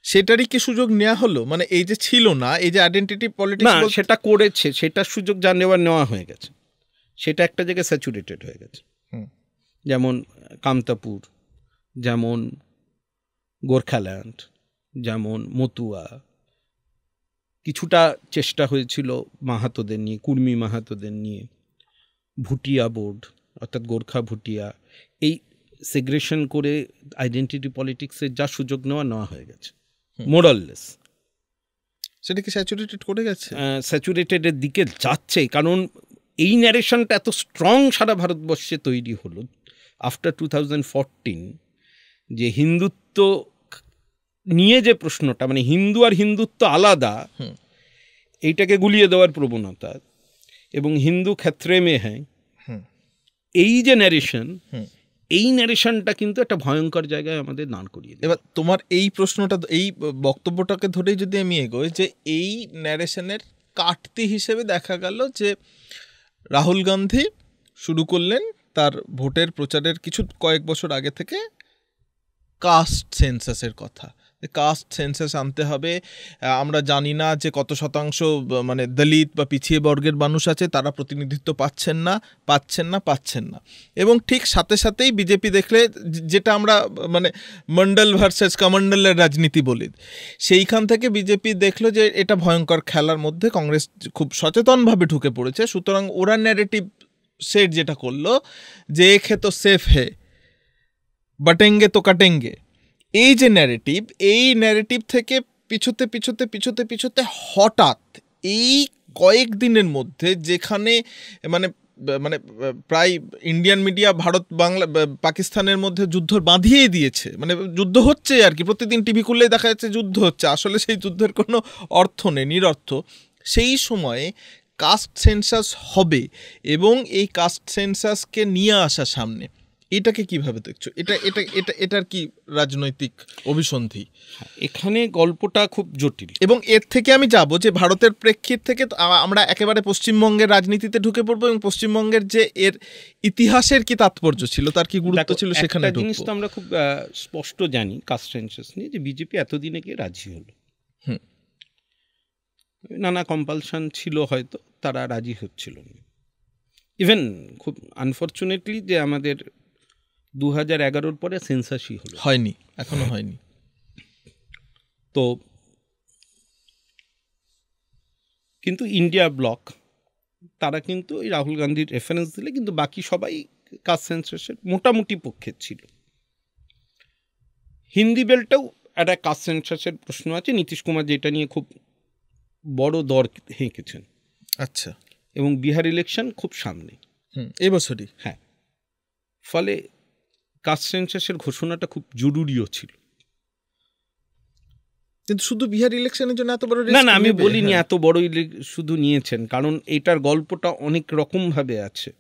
সেটারই কি সুযোগ নেওয়া হলো? মানে এই যে ছিল না, এই যে আইডেন্টিটি পলিটিক্স, না সেটা করেছে, সেটার সুযোগ যা নেওয়া হয়ে গেছে, সেটা একটা জায়গায় স্যাচুরেটেড হয়ে গেছে। যেমন কামতাপুর, যেমন গোর্খাল্যান্ড, যেমন মতুয়া, কিছুটা চেষ্টা হয়েছিল মাহাতোদের নিয়ে, কুর্মী মাহাতোদের নিয়ে, ভুটিয়া বোর্ড অর্থাৎ গোর্খা ভুটিয়া, এই সেগ্রেশন করে আইডেন্টিটি পলিটিক্সের যা সুযোগ নেওয়া হয়ে গেছে মোরাললেস। সেটা কি স্যাচুরেটেড করে গেছে? স্যাচুরেটেডের দিকে যাচ্ছে, কারণ এই ন্যারেশনটা এত স্ট্রং সারা ভারতবর্ষে তৈরি হলো আফটার 2014, যে হিন্দুত্ব নিয়ে যে প্রশ্নটা, মানে হিন্দু আর হিন্দুত্ব আলাদা, এইটাকে গুলিয়ে দেওয়ার প্রবণতা, এবং হিন্দু ক্ষেত্রে মে হ্যাঁ, এই যে ন্যারেশন, এই ন্যারেশনটা কিন্তু একটা ভয়ঙ্কর জায়গায় আমাদের দাঁড় করিয়ে দেয়। এবার তোমার এই প্রশ্নটা, এই বক্তব্যটাকে ধরেই যদি আমি এগোই, যে এই ন্যারেশনের কাটতি হিসেবে দেখা গেল যে রাহুল গান্ধী শুরু করলেন তার ভোটের প্রচারের কয়েক বছর আগে থেকে কাস্ট সেন্সাসের কথা, কাস্ট সেন্সাস আনতে হবে। আমরা জানি না যে কত শতাংশ মানে দলিত বা পিছিয়ে বর্গের মানুষ আছে, তারা প্রতিনিধিত্ব পাচ্ছেন না। এবং ঠিক সাথে সাথেই বিজেপি দেখলে, যেটা আমরা মানে মন্ডল ভার্সেস কমন্ডলের রাজনীতি বলি, সেইখান থেকে বিজেপি দেখলো যে এটা ভয়ঙ্কর খেলার মধ্যে কংগ্রেস খুব সচেতনভাবে ঢুকে পড়েছে। সুতরাং ওরা ন্যারেটিভ সেট যেটা করলো যে এক হে তো সেফ হে, বাটেঙ্গে তো কাটেঙ্গে, এই যে ন্যারেটিভ, এই ন্যারেটিভ থেকে পিছোতে হঠাৎ এই কয়েকদিনের মধ্যে, যেখানে মানে মানে প্রায় ইন্ডিয়ান মিডিয়া ভারত বাংলা পাকিস্তানের মধ্যে যুদ্ধ বাঁধিয়েই দিয়েছে, মানে যুদ্ধ হচ্ছে আর কি, প্রতিদিন টিভি খুললেই দেখা যাচ্ছে যুদ্ধ হচ্ছে, আসলে সেই যুদ্ধের কোনো অর্থ নেই, নিরর্থ। সেই সময়ে কাস্ট সেন্সাস হবে এবং এই কাস্ট সেন্সাসকে নিয়ে আসা সামনে, এটাকে কিভাবে দেখছো? এটার কি রাজনৈতিক অভিসন্ধি? এখানে গল্পটা খুব জটিল, এবং এর থেকে আমি যাব যে ভারতের প্রেক্ষিত থেকে আমরা একেবারে পশ্চিমবঙ্গের রাজনীতিতে ঢুকে পড়বো, এবং পশ্চিমবঙ্গের যে এর ইতিহাসের কি তাৎপর্য ছিল, তার কি গুরুত্ব ছিল, সেখানে একটা জিনিস তো আমরা খুব স্পষ্ট জানি কাস্ট সেন্সাস নিয়ে, যে বিজেপি এতদিনে গিয়ে রাজি হলো। নানা কম্পালশন ছিল, হয়তো তারা রাজি হচ্ছিল না। ইভেন খুব আনফর্চুনেটলি যে আমাদের 2011 পরে সেন্সাসই হয়নি, এখনো হয়নি। তো কিন্তু ইন্ডিয়া ব্লক তারা কিন্তু এই রাহুল গান্ধীর রেফারেন্স দিলে, কিন্তু বাকি সবাই কাস্ট সেন্সাসের মোটামুটি পক্ষে ছিল। হিন্দি বেল্টটাও একটা কাস্ট সেন্সাসের প্রশ্ন আছে, নীতিশ কুমার যেটা নিয়ে খুব বড় দর হেঁকেছেন। আচ্ছা। এবং বিহার ইলেকশন খুব সামনে, এবছরই। হ্যাঁ, ফলে কাস্ট সেন্সাসের ঘোষণাটা খুব জরুরিও ছিল। কিন্তু শুধু বিহার ইলেকশনের জন্য এত বড় না, আমি বলিনি এত বড় শুধু নিয়েছেন, কারণ এটার গল্পটা অনেক রকমভাবে আছে।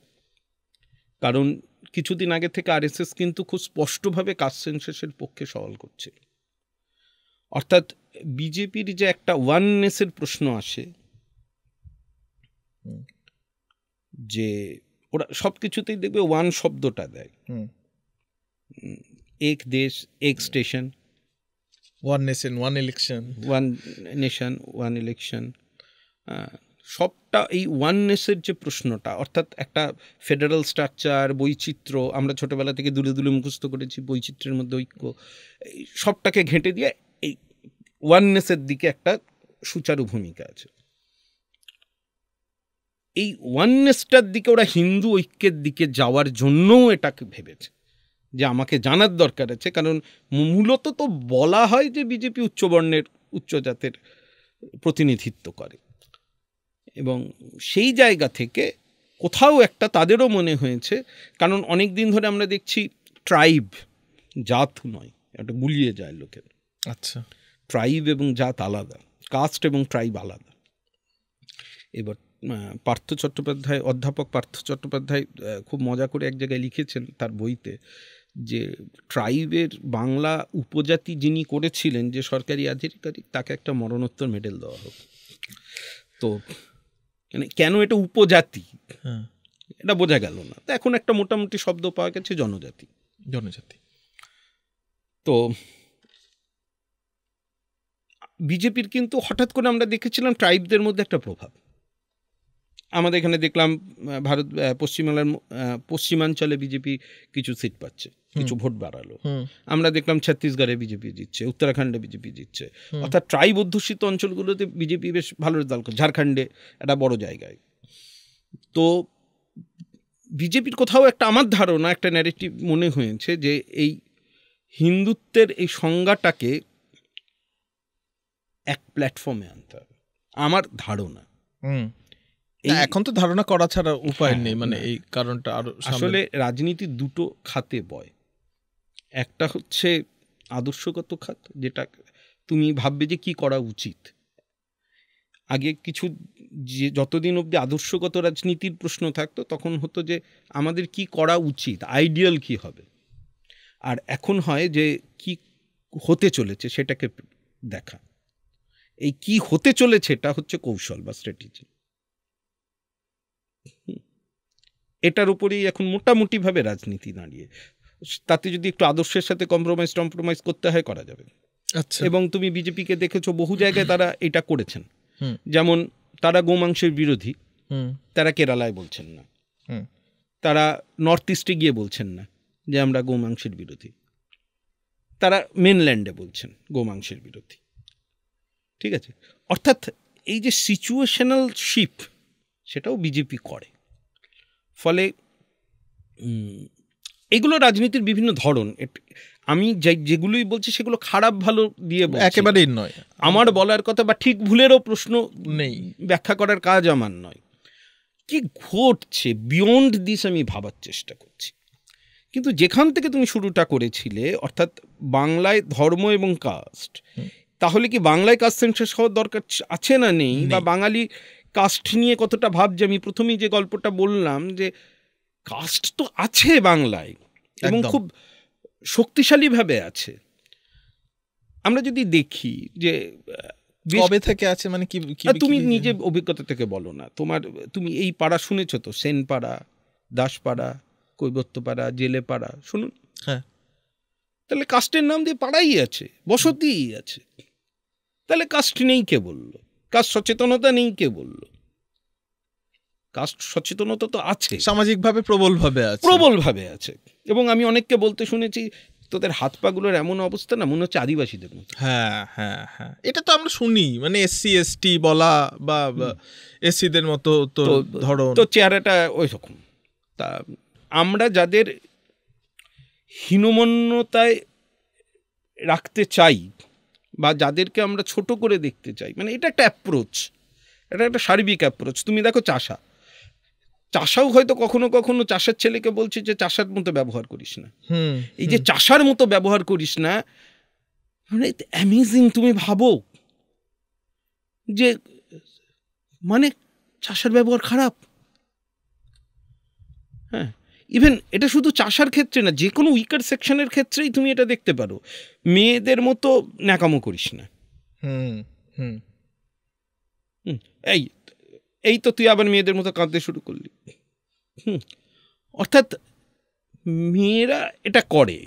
কারণ কিছুদিন আগে থেকে আরএসএস কিন্তু খুব স্পষ্টভাবে কাস্ট সেন্সাসের পক্ষে সওয়াল করছে। অর্থাৎ বিজেপির যে একটা ওয়াননেসের প্রশ্ন আসে, যে ওরা সব কিছুতেই দেখবে ওয়ান শব্দটা দেয়, এক দেশ এক station, one nation one election, one nation one election, সবটা এই ওয়াননেসের যে প্রশ্নটা, অর্থাৎ একটা ফেডারেল স্ট্রাকচার, বৈচিত্র্য, আমরা ছোটোবেলা থেকে দুলে দুলে মুখস্থ করেছি বৈচিত্র্যের মধ্যে ঐক্য, সবটাকে ঘেঁটে দিয়ে এই ওয়াননেসের দিকে একটা সুচারু ভূমিকা আছে। এই ওয়াননেসটার দিকে ওরা হিন্দু ঐক্যের দিকে যাওয়ার জন্যও এটাকে ভেবেছে যে আমাকে জানার দরকার আছে, কারণ মূলত তো বলা হয় যে বিজেপি উচ্চবর্ণের উচ্চ জাতের প্রতিনিধিত্ব করে, এবং সেই জায়গা থেকে কোথাও একটা তাদেরও মনে হয়েছে, কারণ অনেক দিন ধরে আমরা দেখছি ট্রাইব, জাত নয়, এটা গুলিয়ে যায় লোকের। আচ্ছা, ট্রাইব এবং জাত আলাদা, কাস্ট এবং ট্রাইব আলাদা। এবার অধ্যাপক পার্থ চট্টোপাধ্যায় খুব মজা করে এক জায়গায় লিখেছেন তার বইতে, যে ট্রাইবের বাংলা উপজাতি যিনি করেছিলেন, যে সরকারি আধিকারিক, তাকে একটা মরণোত্তর মেডেল দেওয়া হোক। তো মানে কেন এটা উপজাতি, এটা বোঝা গেল না। তো এখন একটা মোটামুটি শব্দ পাওয়া গেছে, জনজাতি। তো বিজেপির কিন্তু হঠাৎ করে আমরা দেখেছিলাম ট্রাইবদের মধ্যে একটা প্রভাব, আমাদের এখানে দেখলাম পশ্চিমাঞ্চলে বিজেপি কিছু সিট পাচ্ছে, কিছু ভোট বাড়ালো। আমরা দেখলাম ছত্তিশগড়ে বিজেপি জিতছে, উত্তরাখণ্ডে বিজেপি জিতছে, অর্থাৎ ট্রাইব অধ্যুষিত অঞ্চলগুলোতে বিজেপি বেশ ভালো রেজাল্ট করছে, ঝাড়খণ্ডে একটা বড় জায়গায়। তো বিজেপির কোথাও একটা, আমার ধারণা, একটা ন্যারেটিভ মনে হয়েছে যে এই হিন্দুত্বের এই সংজ্ঞাটাকে এক প্ল্যাটফর্মে আনতে হবে, আমার ধারণা। এখন তো ধারণা করা ছাড়া উপায় নেই, মানে এই কারণটা আরো আসলে রাজনীতি দুটো খাতে বয়। একটা হচ্ছে আদর্শগত খাত, যেটা তুমি ভাববে যে কি করা উচিত। আগে কিছু যে যতদিন অবধি আদর্শগত রাজনীতির প্রশ্ন থাকতো তখন হতো যে আমাদের কি করা উচিত, আইডিয়াল কি হবে। আর এখন হয় যে কি হতে চলেছে সেটাকে দেখা। এই কি হতে চলেছে এটা হচ্ছে কৌশল বা স্ট্র্যাটেজি। এটার উপরেই এখন মোটামুটিভাবে রাজনীতি দাঁড়িয়ে। তাতে যদি একটু আদর্শের সাথে কম্প্রোমাইজ করতে হয়, করা যাবে। আচ্ছা। এবং তুমি বিজেপিকে দেখেছো বহু জায়গায় তারা এটা করেছেন। যেমন তারা গোমাংসের বিরোধী, তারা কেরালায় বলছেন না, তারা নর্থ ইস্টে গিয়ে বলছেন না যে আমরা গোমাংসের বিরোধী, তারা মেনল্যান্ডে বলছেন গোমাংসের বিরোধী। ঠিক আছে, অর্থাৎ এই যে সিচুয়েশনাল শিফট সেটাও বিজেপি করে। ফলে এগুলো রাজনীতির বিভিন্ন ধরন। আমি যেগুলোই বলছি সেগুলো খারাপ ভালো দিয়ে একেবারেই নয়, আমার বলার কথা বা ঠিক ভুলেরও প্রশ্ন নেই, ব্যাখ্যা করার কাজ আমার নয়। কি ঘটছে বিয়ন্ড দিস আমি ভাবার চেষ্টা করছি। কিন্তু যেখান থেকে তুমি শুরুটা করেছিলে, অর্থাৎ বাংলায় ধর্ম এবং কাস্ট, তাহলে কি বাংলায় কাস্ট সেন্সাস হওয়ার দরকার আছে না নেই? বা বাঙালি কাস্ট নিয়ে কতটা ভাবছে? আমি প্রথমেই যে গল্পটা বললাম যে কাস্ট তো আছে বাংলায় এবং খুব শক্তিশালীভাবে আছে। আমরা যদি দেখি যে কবে থেকে আছে, মানে কি তুমি নিজে অভিজ্ঞতা থেকে বলো না, তুমি এই পাড়া শুনেছো তো, সেনপাড়া, দাসপাড়া, কৈবত্যপাড়া, জেলেপাড়া, শুনুন। হ্যাঁ, তাহলে কাস্টের নাম দিয়ে পাড়াই আছে, বসতিই আছে। তাহলে কাস্ট নেই কে বললো? কাস্ট সচেতনতা নেই কে বললো? কাস্ট সচেতনতা তো আছে, সামাজিকভাবে প্রবলভাবে আছে। এবং আমি অনেককে বলতে শুনেছি, তোদের হাত পাগুলোর এমন অবস্থা না, মনে হচ্ছে আদিবাসীদের মতো। হ্যাঁ হ্যাঁ হ্যাঁ, এটা তো আমরা শুনি, মানে SC ST বলা বা SCদের মতো তো ধরো, তো চেহারাটা ওই রকম। তা আমরা যাদের হীনমন্যতায় রাখতে চাই বা যাদেরকে আমরা ছোট করে দেখতে চাই, মানে এটা একটা অ্যাপ্রোচ, এটা একটা সার্বিক অ্যাপ্রোচ। তুমি দেখো চাষাও হয়তো কখনো কখনো চাষার ছেলেকে বলছে যে চাষার মতো ব্যবহার করিস না। এই যে চাষার মতো ব্যবহার করিস না, মানে অ্যামেজিং। তুমি ভাবো যে মানে চাষার ব্যবহার খারাপ। হ্যাঁ, ইভেন এটা শুধু চাষার ক্ষেত্রে না, যে কোনো উইকার সেকশনের ক্ষেত্রেই তুমি এটা দেখতে পারো। মেয়েদের মতো ন্যাকামো করিস না। এই তো তুই আবার মেয়েদের মতো কাঁদতে শুরু করলি। অর্থাৎ মেয়েরা এটা করে,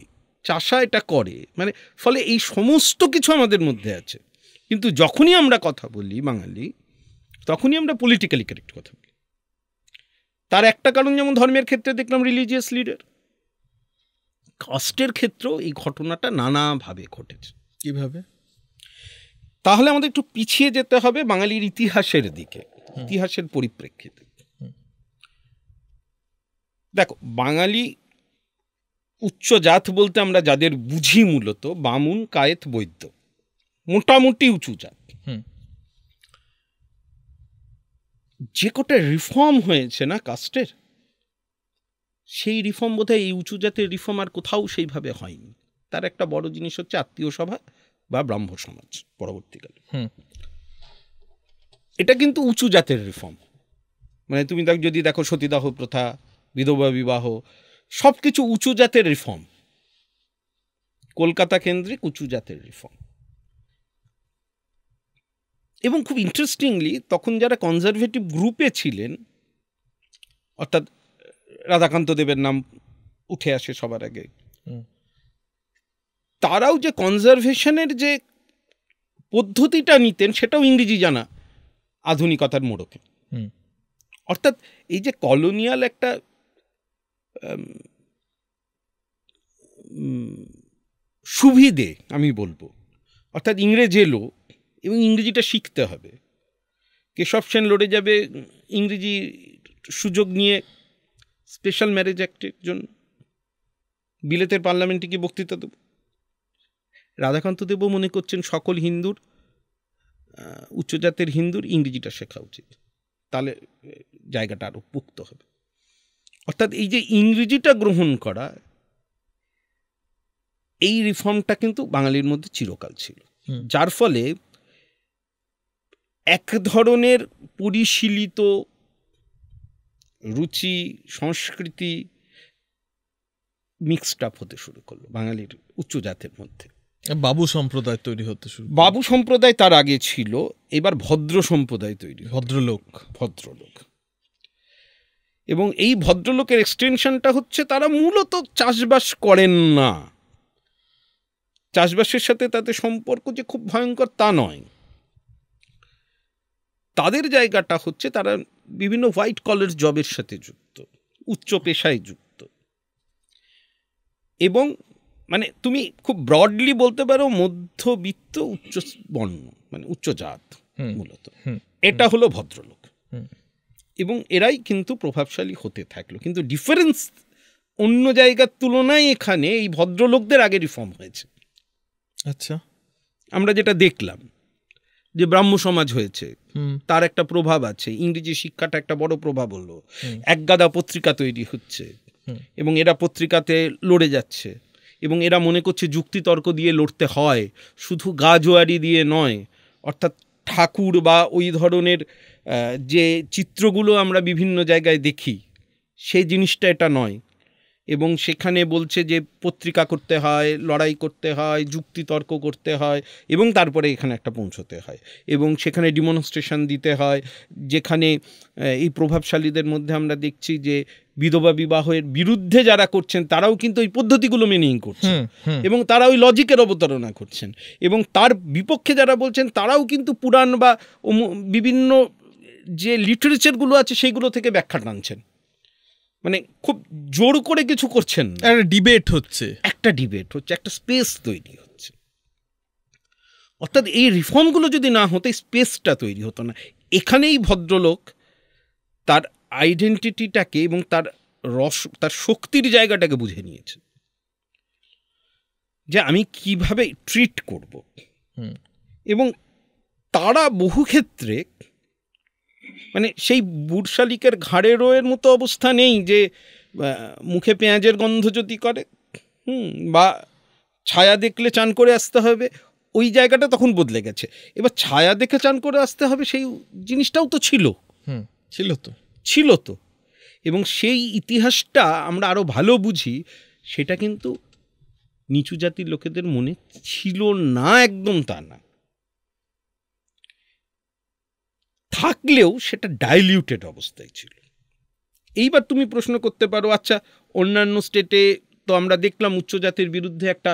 চাষা এটা করে, মানে ফলে এই সমস্ত কিছু আমাদের মধ্যে আছে। কিন্তু যখনই আমরা কথা বলি বাঙালি, তখনই আমরা পলিটিক্যালি কারেক্ট কথা বলি। তার একটা কারণ, যেমন ধর্মের ক্ষেত্রে দেখলাম রিলিজিয়াস লিডার, কাস্টের ক্ষেত্রেও এই ঘটনাটা নানাভাবে ঘটেছে। কিভাবে? তাহলে আমাদের একটু পিছিয়ে যেতে হবে বাঙালির ইতিহাসের দিকে, ইতিহাসের পরিপ্রেক্ষিতে। দেখো, বাঙালি উচ্চ জাত বলতে আমরা যাদের বুঝি মূলত বামুন, কায়েত, বৈদ্য, মোটামুটি উঁচু জাত। যে কটা রিফর্ম হয়েছে না কাস্টের, সেই রিফর্ম বোধহয় এই উঁচু জাতের রিফর্ম আর কোথাও সেইভাবে হয়নি। তার একটা বড় জিনিস হচ্ছে আত্মীয় সভা বা ব্রাহ্ম সমাজ পরবর্তীকালে। এটা কিন্তু উঁচু জাতের রিফর্ম। মানে তুমি যদি দেখো সতীদাহ প্রথা, বিধবা বিবাহ, সব কিছু উঁচু জাতের রিফর্ম, কলকাতা কেন্দ্রিক উঁচু জাতের রিফর্ম। এবং খুব ইন্টারেস্টিংলি তখন যারা কনজারভেটিভ গ্রুপে ছিলেন, অর্থাৎ রাধাকান্ত দেবের নাম উঠে আসে সবার আগে, তারাও যে কনজারভেশনের যে পদ্ধতিটা নিতেন সেটাও ইংরেজি জানা, আধুনিকতার মোড়কে। অর্থাৎ এই যে কলোনিয়াল একটা সুবিধে আমি বলবো, অর্থাৎ ইংরেজ এলো এবং ইংরেজিটা শিখতে হবে। কেশব সেন লড়ে যাবে ইংরেজি সুযোগ নিয়ে স্পেশাল ম্যারেজ অ্যাক্টের জন্য, বিলেতের পার্লামেন্টে গিয়ে বক্তৃতা দেব। রাধাকান্ত দেবও মনে করছেন সকল হিন্দুর, উচ্চজাতের হিন্দুর ইংরেজিটা শেখা উচিত, তাহলে জায়গাটা আরও পোক্ত হবে। অর্থাৎ এই যে ইংরেজিটা গ্রহণ করা, এই রিফর্মটা কিন্তু বাঙালির মধ্যে চিরকাল ছিল, যার ফলে এক ধরনের পরিশীলিত রুচি সংস্কৃতি মিক্সড আপ হতে শুরু করলো বাঙালির উচ্চ জাতের মধ্যে। বাবু সম্প্রদায় তৈরি হতে শুরু, বাবু সম্প্রদায় তার আগে ছিল, এবার ভদ্র সম্প্রদায় তৈরি, ভদ্রলোক। এবং এই ভদ্রলোকের এক্সটেনশনটা হচ্ছে তারা মূলত চাষবাস করেন না, চাষবাসের সাথে তাদের সম্পর্ক যে খুব ভয়ঙ্কর তা নয়, তাদের জায়গাটা হচ্ছে তারা বিভিন্ন হোয়াইট কলার জবের সাথে যুক্ত, উচ্চ পেশায় যুক্ত, এবং মানে তুমি খুব ব্রডলি বলতে পারো মধ্যবিত্ত উচ্চ বর্ণ, মানে উচ্চ জাত মূলত, এটা হলো ভদ্রলোক। এবং এরাই কিন্তু প্রভাবশালী হতে থাকলো, কিন্তু ডিফারেন্স অন্য জায়গার তুলনায় এখানে এই ভদ্রলোকদের আগে রিফর্ম হয়েছে। আচ্ছা, আমরা যেটা দেখলাম যে ব্রাহ্ম সমাজ হয়েছে, তার একটা প্রভাব আছে, ইংরেজি শিক্ষাটা একটা বড় প্রভাব হলো, একগাদা পত্রিকা তৈরি হচ্ছে এবং এরা পত্রিকাতে লড়ে যাচ্ছে, এবং এরা মনে করছে যুক্তিতর্ক দিয়ে লড়তে হয়, শুধু গা জোয়ারি দিয়ে নয়। অর্থাৎ ঠাকুর বা ওই ধরনের যে চিত্রগুলো আমরা বিভিন্ন জায়গায় দেখি সেই জিনিসটা এটা নয়, এবং সেখানে বলছে যে পত্রিকা করতে হয়, লড়াই করতে হয়, যুক্তিতর্ক করতে হয়, এবং তারপরে এখানে একটা পৌঁছতে হয়, এবং সেখানে ডিমনস্ট্রেশন দিতে হয়, যেখানে এই প্রভাবশালীদের মধ্যে আমরা দেখছি যে বিধবা বিবাহের বিরুদ্ধে যারা করছেন তারাও কিন্তু ওই পদ্ধতিগুলো মেনেই করছেন, এবং তারা ওই লজিকের অবতারণা করছেন, এবং তার বিপক্ষে যারা বলছেন তারাও কিন্তু পুরাণ বা বিভিন্ন যে লিটারেচারগুলো আছে সেইগুলো থেকে ব্যাখ্যা টানছেন, মানে খুব জোর করে কিছু করছেন না, একটা ডিবেট হচ্ছে, একটা স্পেস তৈরি হচ্ছে। অর্থাৎ এই রিফর্মগুলো যদি না হতো স্পেসটা তৈরি হতো না। এখানেই ভদ্রলোক তার আইডেন্টিটিটাকে এবং তার শক্তির জায়গাটাকে বুঝে নিয়েছে, যে আমি কিভাবে ট্রিট করব। এবং তারা বহু ক্ষেত্রে মানে সেই বুড়শালিকের ঘাড়ে রোয়ের মতো অবস্থা নেই যে মুখে পেঁয়াজের গন্ধ যদি করে বা ছায়া দেখলে চান করে আসতে হবে, ওই জায়গাটা তখন বদলে গেছে। এবার ছায়া দেখে চান করে আসতে হবে সেই জিনিসটাও তো ছিল তো, এবং সেই ইতিহাসটা আমরা আরও ভালো বুঝি, সেটা কিন্তু নিচু জাতির লোকেদের মনে ছিল না, একদম তা না, থাকলেও সেটা ডাইলিউটেড অবস্থায় ছিল। এইবার তুমি প্রশ্ন করতে পারো, আচ্ছা অন্যান্য স্টেটে তো আমরা দেখলাম উচ্চ জাতির বিরুদ্ধে একটা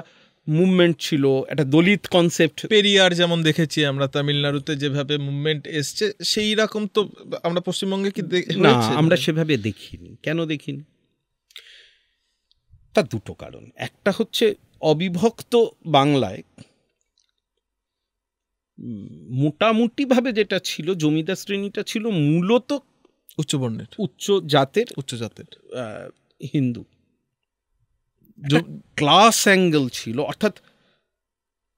মুভমেন্ট ছিল, একটা দলিত কনসেপ্ট, পেরিয়ার যেমন দেখেছি আমরা, তামিলনাড়ুতে যেভাবে মুভমেন্ট এসছে সেই রকম তো আমরা পশ্চিমবঙ্গে কি না, আমরা সেভাবে দেখিনি। কেন দেখিনি? তার দুটো কারণ। একটা হচ্ছে অবিভক্ত বাংলায় মোটামুটিভাবে যেটা ছিল, জমিদার শ্রেণীটা ছিল মূলত উচ্চবর্ণের, উচ্চ জাতের হিন্দু, ক্লাস অ্যাঙ্গেল ছিল, অর্থাৎ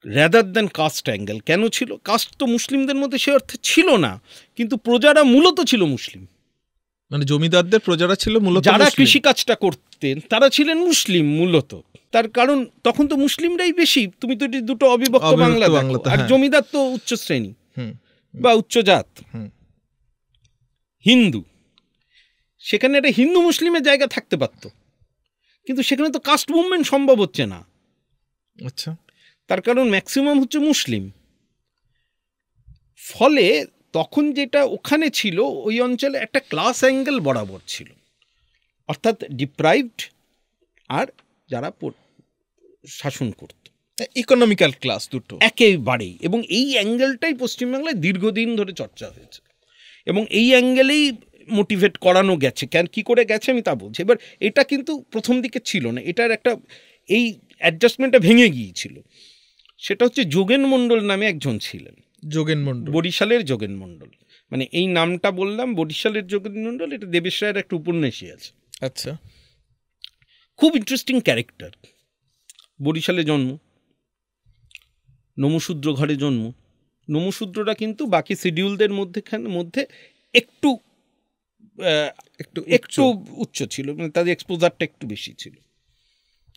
রেদার দ্যান কাস্ট অ্যাঙ্গেল। কেন ছিল? কাস্ট তো মুসলিমদের মধ্যে সে অর্থে ছিল না, কিন্তু প্রজারা মূলত ছিল মুসলিম, মানে জমিদারদের প্রজারা ছিল মূলত, যারা কৃষিকাজটা করতেন তারা ছিলেন মুসলিম মূলত। তার কারণ তখন তো মুসলিমরাই বেশি, তুমি তো দুটো অবিভক্ত বাংলা, আর জমিদার তো উচ্চ শ্রেণী বা উচ্চ জাত হিন্দু, সেখানে একটা হিন্দু মুসলিমের জায়গা থাকতে পারত, কিন্তু সেখানে তো কাস্ট মুভমেন্ট সম্ভব হচ্ছে না। আচ্ছা, তার কারণ ম্যাক্সিমাম হচ্ছে মুসলিম। ফলে তখন যেটা ওখানে ছিল, ওই অঞ্চলে একটা ক্লাস অ্যাঙ্গেল বরাবর ছিল, অর্থাৎ ডিপ্রাইভড আর যারা শাসন করত, ইকোনমিক্যাল ক্লাস দুটো একেবারেই। এবং এই অ্যাঙ্গেলটাই পশ্চিমবাংলায় দীর্ঘদিন ধরে চর্চা হয়েছে, এবং এই অ্যাঙ্গেলেই মোটিভেট করানো গেছে, কেন কী করে গেছে আমি তা বলছি। এবার এটা কিন্তু প্রথম দিকে ছিল না, এটার একটা এই অ্যাডজাস্টমেন্টটা ভেঙে গিয়েছিল। সেটা হচ্ছে যোগেন মণ্ডল নামে একজন ছিলেন, যোগেন মণ্ডল, বরিশালের যোগেন মণ্ডল। মানে এই নামটা বললাম, বরিশালের যোগেন মণ্ডল, এটা দেবেশ রায়ের একটা উপন্যাসই আছে। আচ্ছা, খুব ইন্টারেস্টিং ক্যারেক্টার। বরিশালে জন্ম, নমশূদ্র ঘরে জন্ম। নমশূদ্ররা কিন্তু বাকি শিডিউলদের মধ্যে একটু একটু একটু উচ্চ ছিল, মানে তাদের এক্সপোজারটা একটু বেশি ছিল।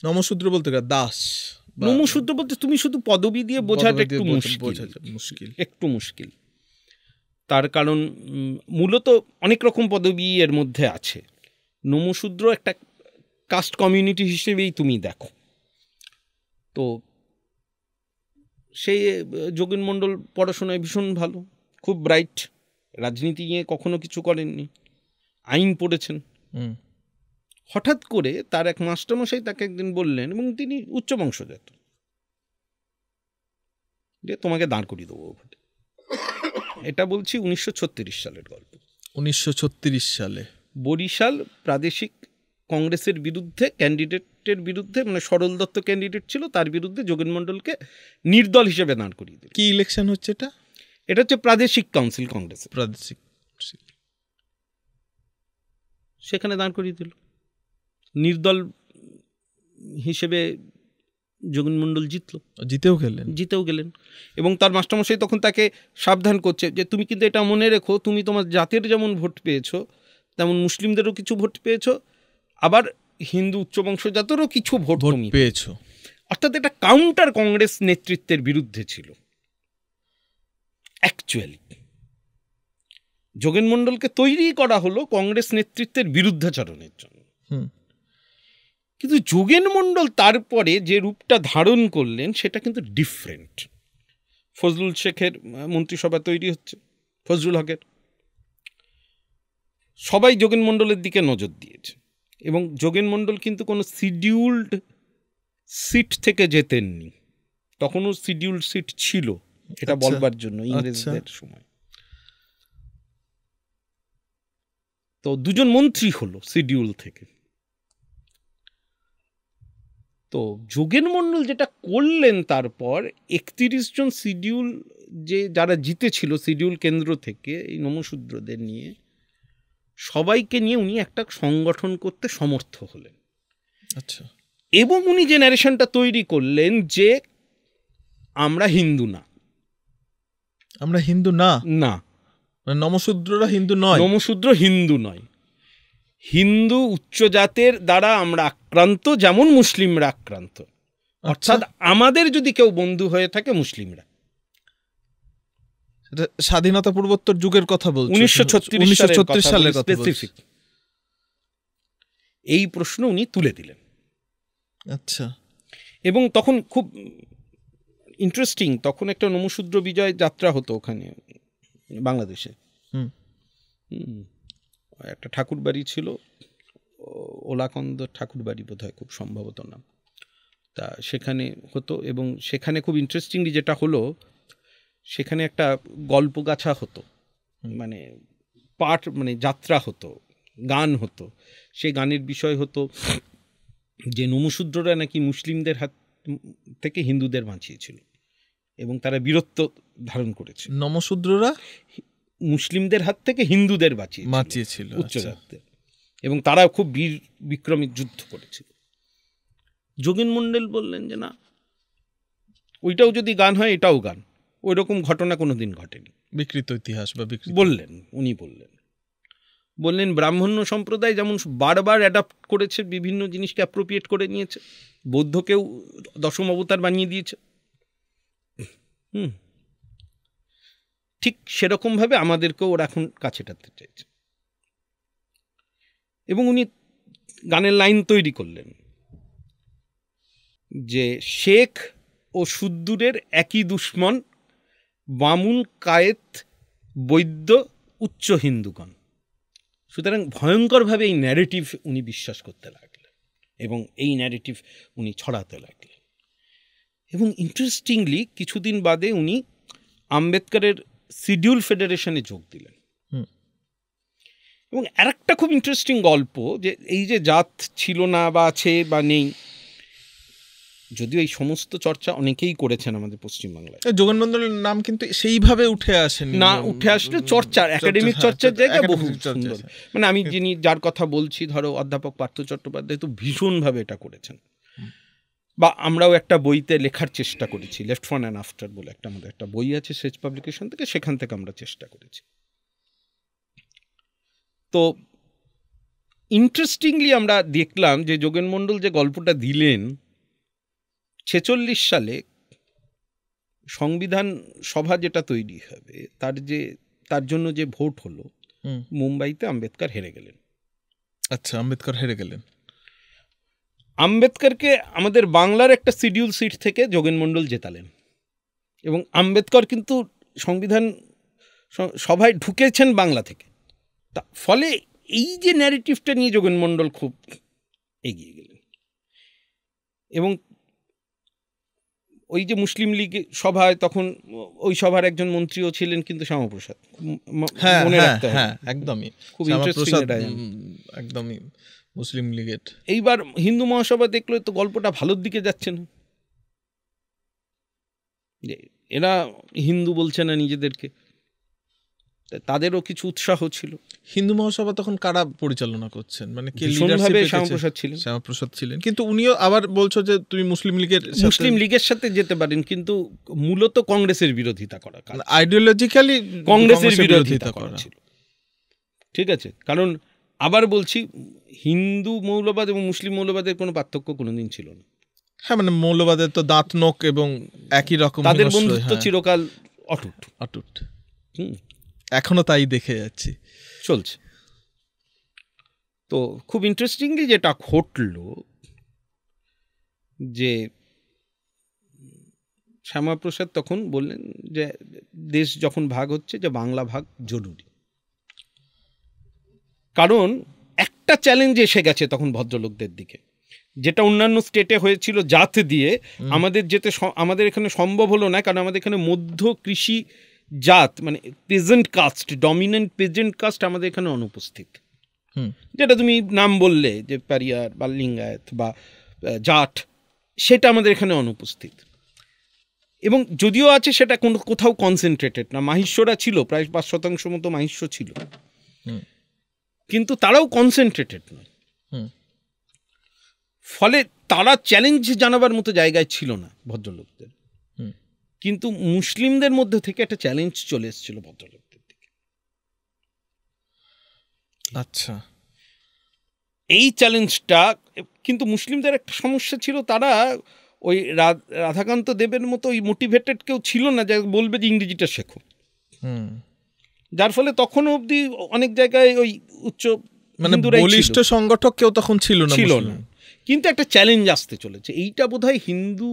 নমশূদ্র বলতে দাস, নমশূদ্র বলতে তুমি শুধু পদবি দিয়ে বোঝাটা একটু একটু মুশকিল। তার কারণ মূলত অনেক রকম পদবি এর মধ্যে আছে। নমশূদ্র একটা কাস্ট কমিউনিটি হিসেবেই তুমি দেখো। তো সেই যোগেন মণ্ডল পড়াশোনায় ভীষণ ভালো, খুব ব্রাইট, রাজনীতি নিয়ে কখনো কিছু করেননি, আইন পড়েছেন। হঠাৎ করে তার এক মাস্টারমশাই তাকে একদিন বললেন, এবং তিনি উচ্চ বংশজাত, যে তোমাকে দাঁড় করিয়ে দেবো ভোটে। এটা বলছি 1936 সালের গল্প। 1936 সালে বরিশাল প্রাদেশিক কংগ্রেসের বিরুদ্ধে, ক্যান্ডিডেটের বিরুদ্ধে, মানে সরল দত্ত ক্যান্ডিডেট ছিল, তার বিরুদ্ধে যোগেন মণ্ডলকে নির্দল হিসেবে দাঁড় করিয়ে দিল। কি ইলেকশন হচ্ছে এটা? এটা হচ্ছে প্রাদেশিক কাউন্সিল কংগ্রেস, প্রাদেশিক, সেখানে দাঁড় করিয়ে দিল নির্দল হিসেবে। যোগেন মণ্ডল জিতেও গেলেন। এবং তার মাস্টারমশাই তখন তাকে সাবধান করছে যে তুমি কিন্তু এটা মনে রেখো, তুমি তোমার জাতের যেমন ভোট পেয়েছো, তেমন মুসলিমদেরও কিছু ভোট পেয়েছো, আবার হিন্দু উচ্চবংশজাতেরও কিছু ভোট পেয়েছো। অর্থাৎ এটা কাউন্টার কংগ্রেস নেতৃত্বের বিরুদ্ধে ছিল। অ্যাকচুয়ালি যোগেন মণ্ডলকে তৈরি করা হলো কংগ্রেস নেতৃত্বের বিরুদ্ধাচরণের জন্য। কিন্তু যোগেন মণ্ডল তারপরে যে রূপটা ধারণ করলেন সেটা কিন্তু ডিফারেন্ট। ফজলুল শেখের মন্ত্রিসভা তৈরি হচ্ছে, ফজলুল হকের, সবাই যোগেন মণ্ডলের দিকে নজর দিয়েছে। এবং যোগেন মণ্ডল কিন্তু কোনো শিডিউলড সিট থেকে জেতেননি, তখনও শিডিউলড সিট ছিল, এটা বলবার জন্য ইংরেজদের সময়। তো দুজন মন্ত্রী হলো শিডিউল থেকে। তো যোগেন মণ্ডল যেটা করলেন তারপর, 31 জন শিডিউল যারা জিতেছিল শিডিউল কেন্দ্র থেকে, এই নমশূদ্রদের নিয়ে, সবাইকে নিয়ে উনি একটা সংগঠন করতে সমর্থ হলেন। আচ্ছা। এবং উনি যে ন্যারেশনটা তৈরি করলেন যে আমরা হিন্দু না, না, নমশূদ্ররা হিন্দু নয়, নমশূদ্র হিন্দু নয়, হিন্দু উচ্চ জাতের দ্বারা আমরা আক্রান্ত, যেমন মুসলিমরা আক্রান্ত। অর্থাৎ আমাদের যদি কেউ বন্ধু হয়ে থাকে মুসলিমরা। স্বাধীনতা পূর্বোত্তর যুগের কথা বলছি, 1936 সালের কথা স্পেসিফিক। এই প্রশ্ন উনি তুলে দিলেন। আচ্ছা। এবং তখন খুব ইন্টারেস্টিং, তখন একটা নমশূদ্র বিজয় যাত্রা হতো ওখানে বাংলাদেশে। একটা ঠাকুর বাড়ি ছিল, ওলাকন্দ ঠাকুর বাড়ি বোধ হয়, খুব সম্ভবত নাম। তা সেখানে হতো, এবং সেখানে খুব ইন্টারেস্টিংলি যেটা হলো, সেখানে একটা গল্পগাছা হতো, মানে পাঠ, মানে যাত্রা হতো, গান হতো। সেই গানের বিষয় হতো যে নমশূদ্ররা নাকি মুসলিমদের হাত থেকে হিন্দুদের বাঁচিয়েছিল এবং তারা বীরত্ব ধারণ করেছে। নমশূদ্ররা মুসলিমদের হাত থেকে হিন্দুদের বাঁচিয়েছিল, উচ্চজাতদের, এবং তারা খুব বীর বিক্রমী যুদ্ধ করেছিল। যোগেন মণ্ডল বললেন যে না, ওইটাও যদি গান হয় এটাও গান, ওই রকম ঘটনা কোনোদিন ঘটেনি, বিকৃত ইতিহাস বা বিকৃত। উনি বললেন ব্রাহ্মণ্য সম্প্রদায় যেমন বারবার অ্যাডাপ্ট করেছে, বিভিন্ন জিনিসকে অ্যাপ্রোপ্রিয়েট করে নিয়েছে, বৌদ্ধকেও দশম অবতার বানিয়ে দিয়েছে, ঠিক সেরকমভাবে আমাদেরকেও ওরা এখন কাছে টানতে চাইছে। এবং উনি গানের লাইন তৈরি করলেন যে শেখ ও শুদ্দুরের একই দুশ্মন, বামুন কায়েত বৈদ্য উচ্চ হিন্দুগণ। সুতরাং ভয়ঙ্করভাবে এই ন্যারেটিভ উনি বিশ্বাস করতে লাগলেন এবং এই ন্যারেটিভ উনি ছড়াতে লাগলেন। এবং ইন্টারেস্টিংলি কিছুদিন বাদে উনি আম্বেদকরের শিডিউল ফেডারেশনে যোগ দিলেন। এবং আরেকটা খুব ইন্টারেস্টিং গল্প, যে এই যে জাত ছিল না বা আছে বা নেই, যদিও এই সমস্ত চর্চা অনেকেই করেছেন আমাদের পশ্চিমবাংলায়, যোগেন মন্ডলের নাম কিন্তু সেইভাবে উঠে আসেনি, না উঠে আসলে চর্চার, একাডেমিক চর্চার জায়গায় বহু সুন্দর। মানে আমি যার কথা বলছি, ধরো অধ্যাপক পার্থ চট্টোপাধ্যায় তো ভীষণভাবে এটা করেছেন, বা আমরাও একটা বইতে লেখার চেষ্টা করেছি, লেফট ফর অ্যান্ড আফটার বলে একটা আমাদের একটা বই আছে সেজ পাবলিকেশন থেকে, সেখান থেকে আমরা চেষ্টা করেছি। তো ইন্টারেস্টিংলি আমরা দেখলাম যে যোগেন মণ্ডল যে গল্পটা দিলেন, 46 সালে সংবিধান সভা যেটা তৈরি হবে, তার জন্য যে ভোট হলো, মুম্বাইতে আম্বেদকর হেরে গেলেন। আচ্ছা, আম্বেদকর হেরে গেলেন। আম্বেদকরকে আমাদের বাংলার একটা শিডিউল সিট থেকে যোগেন মণ্ডল জেতালেন, এবং আম্বেদকর কিন্তু সংবিধান সভায় ঢুকেছেন বাংলা থেকে। তা ফলে এই যে ন্যারেটিভটা নিয়ে যোগেন মণ্ডল খুব এগিয়ে গেলেন, এবং ওই যে মুসলিম লীগ সভায়, তখন ওই সভার একজন মন্ত্রীও ছিলেন কিন্তু শ্যামাপ্রসাদ, মনে রাখতে হবে, একদমই খুব ইন্টারেস্টিং এটা, একদমই মুসলিম লীগের। এইবার হিন্দু মহাসভা দেখলো তো গল্পটা ভালোর দিকে যাচ্ছে না, যে এরা হিন্দু বলছে না নিজেদেরকে, তাদেরও কিছু উৎসাহ ছিল। হিন্দু মহাসভা তখন কারা পরিচালনা করছেন, মানে কে ভীষণভাবে শ্যামাপ্রসাদ ছিলেন। শ্যামাপ্রসাদ ছিলেন, কিন্তু উনিও আবার বলছো যে তুমি মুসলিম লীগের সাথে যেতে পারেন, কিন্তু মূলত কংগ্রেসের বিরোধিতা করা, আইডিওলজিক্যালি কংগ্রেসের বিরোধিতা করা ছিল। ঠিক আছে, কারণ আবার বলছি, হিন্দু মৌলবাদ এবং মুসলিম মৌলবাদের কোনো পার্থক্য কোনোদিন ছিল না। হ্যাঁ, মানে মৌলবাদের তো দাঁত নখ এবং একই রকম, তাদের বন্ধুত্ব চিরকাল অটুট অটুট। এখনো তাই দেখে যাচ্ছি, চলছে। তো খুব ইন্টারেস্টিংলি যেটা ঘটল, যে শ্যামাপ্রসাদ তখন বললেন যে দেশ যখন ভাগ হচ্ছে, যে বাংলা ভাগ জরুরি, কারণ একটা চ্যালেঞ্জ এসে গেছে তখন ভদ্রলোকদের দিকে, যেটা অন্যান্য স্টেটে হয়েছিল জাত দিয়ে, আমাদের এখানে সম্ভব হলো না, কারণ আমাদের এখানে মধ্য কৃষি জাত, মানে পেজেন্ট কাস্ট, ডমিনেন্ট পেজেন্ট কাস্ট আমাদের এখানে অনুপস্থিত। যেটা তুমি নাম বললে, যে পারিয়ার বা লিঙ্গায়ত বা জাট, সেটা আমাদের এখানে অনুপস্থিত, এবং যদিও আছে সেটা কোথাও কনসেন্ট্রেটেড না। মাহিষ্যরা ছিল, প্রায় 5% মতো মাহিষ্য ছিল, কিন্তু তারাও কনসেন্ট্রেটেড নয়। ফলে তারা চ্যালেঞ্জ জানাবার মতো জায়গায় ছিল না ভদ্রলোকদের, কিন্তু মুসলিমদের মধ্যে থেকে একটা চ্যালেঞ্জ চলে এসেছিল ভদ্রলোকদের দিকে। আচ্ছা, এই চ্যালেঞ্জটা, কিন্তু মুসলিমদের একটা সমস্যা ছিল, তারা ওই রাধাকান্ত দেবের মতো ওই মোটিভেটেড কেউ ছিল না যে বলবে যে ইংরেজিটা শেখো, যার ফলে তখনও অবধি অনেক জায়গায় ওই উচ্চ, মানে বলিষ্ঠ সংগঠক কেউ তখন ছিল না। কিন্তু একটা চ্যালেঞ্জ আসতে চলেছে, এইটা বোধহয় হিন্দু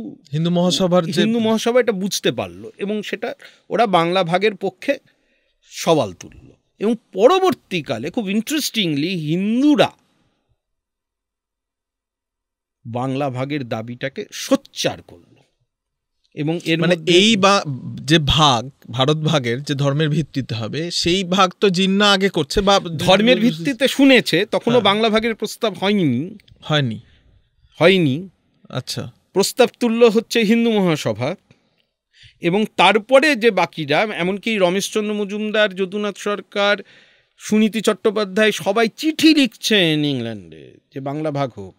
মহাসভা এটা বুঝতে পারলো, এবং সেটা ওরা বাংলা ভাগের পক্ষে সওয়াল তুলল, এবং পরবর্তীকালে খুব ইন্টারেস্টিংলি হিন্দুরা বাংলা ভাগের দাবিটাকে সোচ্চার করলো, এবং এর মানে এই যে ভাগ, ভারত ভাগের যে ধর্মের ভিত্তিতে হবে, সেই ভাগ তো জিন্না আগে করছে, বা ধর্মের ভিত্তিতে শুনেছে, তখনও বাংলা ভাগের প্রস্তাব হয়নি। আচ্ছা, প্রস্তাব তুলল হচ্ছে হিন্দু মহাসভা, এবং তারপরে যে বাকিরা, এমনকি রমেশচন্দ্র মজুমদার, যদুনাথ সরকার, সুনীতি চট্টোপাধ্যায়, সবাই চিঠি লিখছেন ইংল্যান্ডে যে বাংলা ভাগ হোক,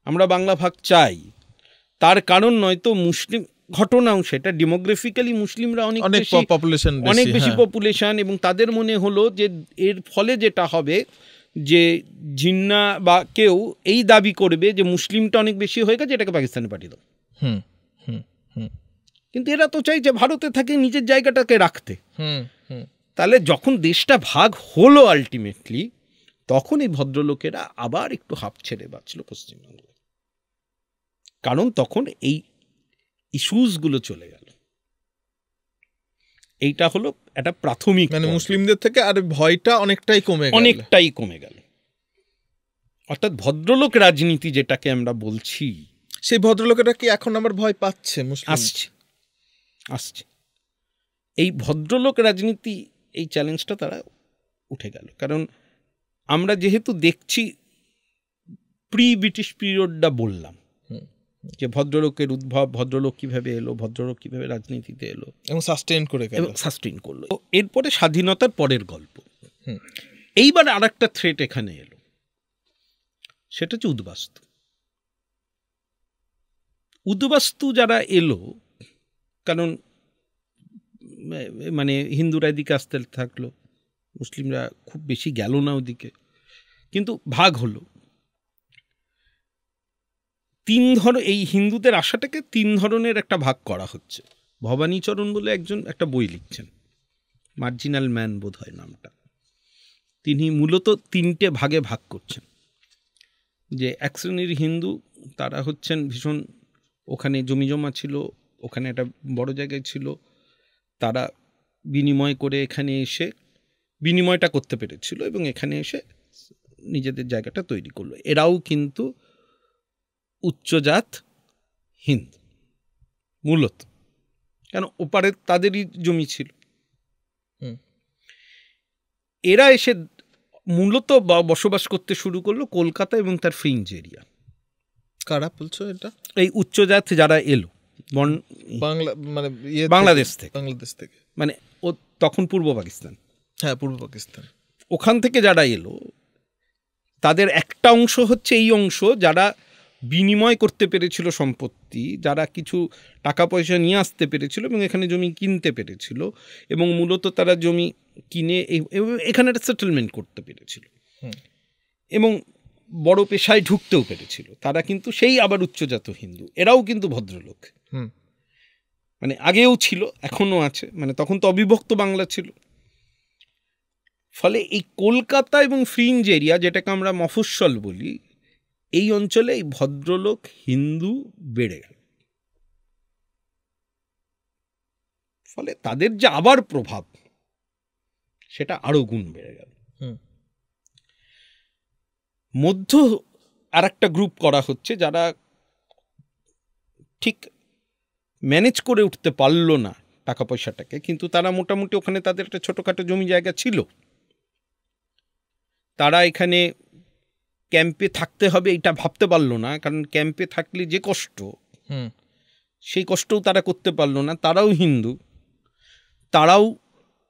আমরা বাংলা ভাগ চাই। তার কারণ নয়তো মুসলিম ঘটনাও সেটা, ডেমোগ্রাফিক্যালি মুসলিমরা অনেক বেশি পপুলেশন, এবং তাদের মনে হলো যে এর ফলে যেটা হবে, যে জিন্না বা কেউ এই দাবি করবে যে মুসলিমটা অনেক বেশি হয়ে গেছে, এটাকে পাকিস্তানে পাঠিয়ে দাও। কিন্তু এরা তো চাই যে ভারতে থাকে নিজের জায়গাটাকে রাখতে। তাহলে যখন দেশটা ভাগ হলো আলটিমেটলি, তখন এই ভদ্রলোকেরা আবার একটু হাঁপ ছেড়ে বাঁচল পশ্চিমবঙ্গে, কারণ তখন এই ইস্যুসগুলো চলে গেল। এইটা হলো একটা প্রাথমিক, মানে মুসলিমদের থেকে আর ভয়টা অনেকটাই কমে গেল। অর্থাৎ ভদ্রলোক রাজনীতি যেটাকে আমরা বলছি, সেই ভদ্রলোকেরা কি এখন আবার ভয় পাচ্ছে? আসছে এই ভদ্রলোক রাজনীতি এই চ্যালেঞ্জটা তারা উঠে গেল। কারণ আমরা যেহেতু দেখছি প্রি ব্রিটিশ পিরিয়ডটা বললাম, যে ভদ্রলোকের উদ্ভব, ভদ্রলোক কীভাবে এলো, ভদ্রলোক কীভাবে রাজনীতিতে এলো এবং সাস্টেইন করলো। এরপরে স্বাধীনতার পরের গল্প। এইবার আর একটা থ্রেট এখানে এলো, সেটা হচ্ছে উদ্বাস্তু। উদ্বাস্তু যারা এলো, কারণ মানে হিন্দুরা এদিকে আসতে থাকলো, মুসলিমরা খুব বেশি গেল না ওদিকে, কিন্তু ভাগ হলো তিন এই হিন্দুদের আশাটাকে তিন ধরনের একটা ভাগ করা হচ্ছে। ভবানীচরণ বলে একজন একটা বই লিখছেন, মার্জিনাল ম্যান বোধ হয় নামটা, তিনি মূলত তিনটে ভাগে ভাগ করছেন। যে এক শ্রেণীর হিন্দু, তারা হচ্ছেন ভীষণ, ওখানে জমিজমা ছিল, ওখানে একটা বড় জায়গায় ছিল, তারা বিনিময় করে এখানে এসে বিনিময়টা করতে পেরেছিল এবং এখানে এসে নিজেদের জায়গাটা তৈরি করলো। এরাও কিন্তু উচ্চজাত হিন্দু মূলত, কেন ওপারে তাদেরই জমি ছিল। এরা এসে মূলত বসবাস করতে শুরু করলো কলকাতা এবং তার ফ্রিঞ্জ এরিয়া। কারা বলছো এটা? এই উচ্চজাত যারা এলো বাংলা মানে বাংলাদেশ থেকে, মানে ও তখন পূর্ব পাকিস্তান, হ্যাঁ পূর্ব পাকিস্তান, ওখান থেকে যারা এলো তাদের একটা অংশ হচ্ছে এই অংশ যারা বিনিময় করতে পেরেছিল সম্পত্তি, যারা কিছু টাকা পয়সা নিয়ে আসতে পেরেছিল এবং এখানে জমি কিনতে পেরেছিল, এবং মূলত তারা জমি কিনে এখানে একটা সেটেলমেন্ট করতে পেরেছিল এবং বড় পেশায় ঢুকতেও পেরেছিল। তারা কিন্তু সেই আবার উচ্চজাত হিন্দু, এরাও কিন্তু ভদ্রলোক, মানে আগেও ছিল এখনও আছে, মানে তখন তো অবিভক্ত বাংলা ছিল। ফলে এই কলকাতা এবং ফ্রিঞ্জ এরিয়া, যেটাকে আমরা মফস্বল বলি, এই অঞ্চলে এই ভদ্রলোক হিন্দু বেড়ে গেল। ফলে তাদের যে আবার প্রভাব, সেটা আরো গুণ বেড়ে গেল। মধ্য আর একটা গ্রুপ করা হচ্ছে যারা ঠিক ম্যানেজ করে উঠতে পারল না টাকা পয়সাটাকে, কিন্তু তারা মোটামুটি ওখানে তাদের একটা ছোটোখাটো জমি জায়গা ছিল, তারা এখানে ক্যাম্পে থাকতে হবে এটা ভাবতে পারলো না, কারণ ক্যাম্পে থাকলে যে কষ্ট, সেই কষ্টও তারা করতে পারলো না। তারাও হিন্দু, তারাও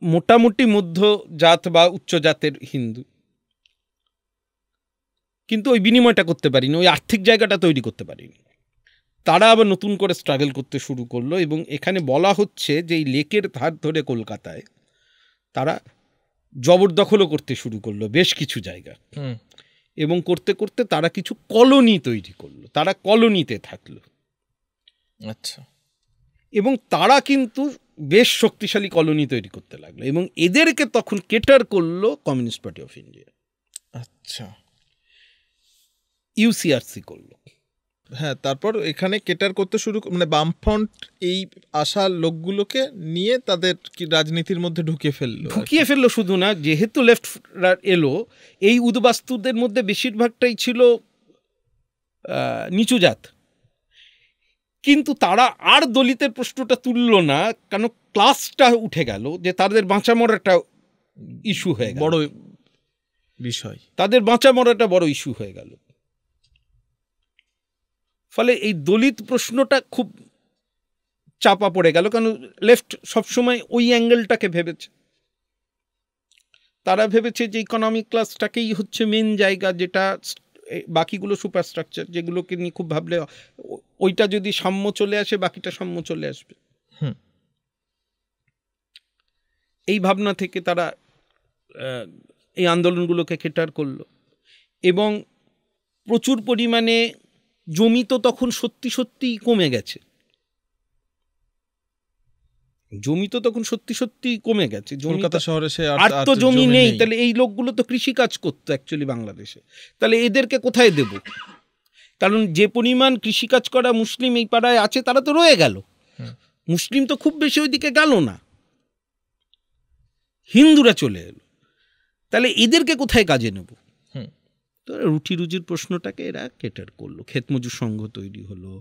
মোটামুটি মধ্যজাত বা উচ্চ জাতের হিন্দু, কিন্তু ওই বিনিময়টা করতে পারিনি, ওই আর্থিক জায়গাটা তৈরি করতে পারিনি। তারা আবার নতুন করে স্ট্রাগল করতে শুরু করলো এবং এখানে বলা হচ্ছে যে এই লেকের ধার ধরে কলকাতায় তারা জবরদখলও করতে শুরু করলো বেশ কিছু জায়গা, এবং করতে করতে তারা কিছু কলোনি তৈরি করলো, তারা কলোনিতে থাকলো। আচ্ছা, এবং তারা কিন্তু বেশ শক্তিশালী কলোনি তৈরি করতে লাগলো এবং এদেরকে তখন কেটার করলো কমিউনিস্ট পার্টি অফ ইন্ডিয়া। আচ্ছা, ইউসিআরসি করলো। হ্যাঁ, তারপর এখানে কেটার করতে শুরু, মানে বামফ্রন্ট এই আশা লোকগুলোকে নিয়ে তাদের কি রাজনীতির মধ্যে ঢুকিয়ে ফেললো। শুধু না, যেহেতু লেফট এলো, এই উদ্বাস্তুদের মধ্যে বেশিরভাগটাই ছিল নিচু জাত, কিন্তু তারা আর দলিতের প্রশ্নটা তুলল না, কারণ ক্লাসটা উঠে গেল, যে তাদের বাঁচা মরাটা ইস্যু হয়ে গেল, বড় বিষয়, তাদের বাঁচা মরাটা বড় ইস্যু হয়ে গেল। ফলে এই দলিত প্রশ্নটা খুব চাপা পড়ে গেল, কারণ লেফট সবসময় ওই অ্যাঙ্গেলটাকে ভেবেছে। তারা ভেবেছে যে ইকোনমিক ক্লাসটাকেই হচ্ছে মেন জায়গা, যেটা বাকিগুলো সুপারস্ট্রাকচার, যেগুলোকে নিয়ে খুব ভাবলে ওইটা যদি সাম্য চলে আসে বাকিটা সাম্য চলে আসবে। এই ভাবনা থেকে তারা এই আন্দোলনগুলোকে কেটার করলো এবং প্রচুর পরিমাণে জমি তো তখন সত্যি সত্যি কমে গেছে, কলকাতা শহরে আর তো জমি নেই। তাহলে এই লোকগুলো তো কৃষিকাজ করতো অ্যাকচুয়ালি বাংলাদেশে, তাহলে এদেরকে কোথায় দেব? কারণ যে পরিমাণ কৃষিকাজ করা মুসলিম এই পাড়ায় আছে তারা তো রয়ে গেল, মুসলিম তো খুব বেশি ওইদিকে গেল না, হিন্দুরা চলে এলো, তাহলে এদেরকে কোথায় কাজে নেব? তো রুটি রুজির প্রশ্নটাকে এরা কেটার করলো। ক্ষেতমজুর সংঘ তৈরি হলো,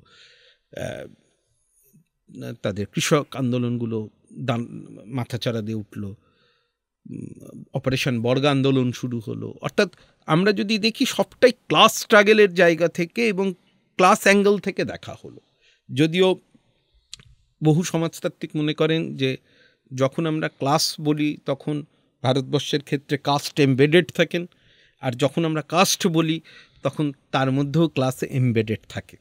তাদের কৃষক আন্দোলনগুলো মাথাচাড়া দিয়ে উঠলো, অপারেশন বর্গা আন্দোলন শুরু হলো। অর্থাৎ আমরা যদি দেখি সবটাই ক্লাস স্ট্রাগলের জায়গা থেকে এবং ক্লাস অ্যাঙ্গেল থেকে দেখা হলো। যদিও বহু সমাজতাত্ত্বিক মনে করেন যে যখন আমরা ক্লাস বলি তখন ভারতবর্ষের ক্ষেত্রে কাস্ট এমবেডেড থাকেন, আর যখন আমরা কাস্ট বলি তখন তার মধ্যেও ক্লাস এমবেডেড থাকে।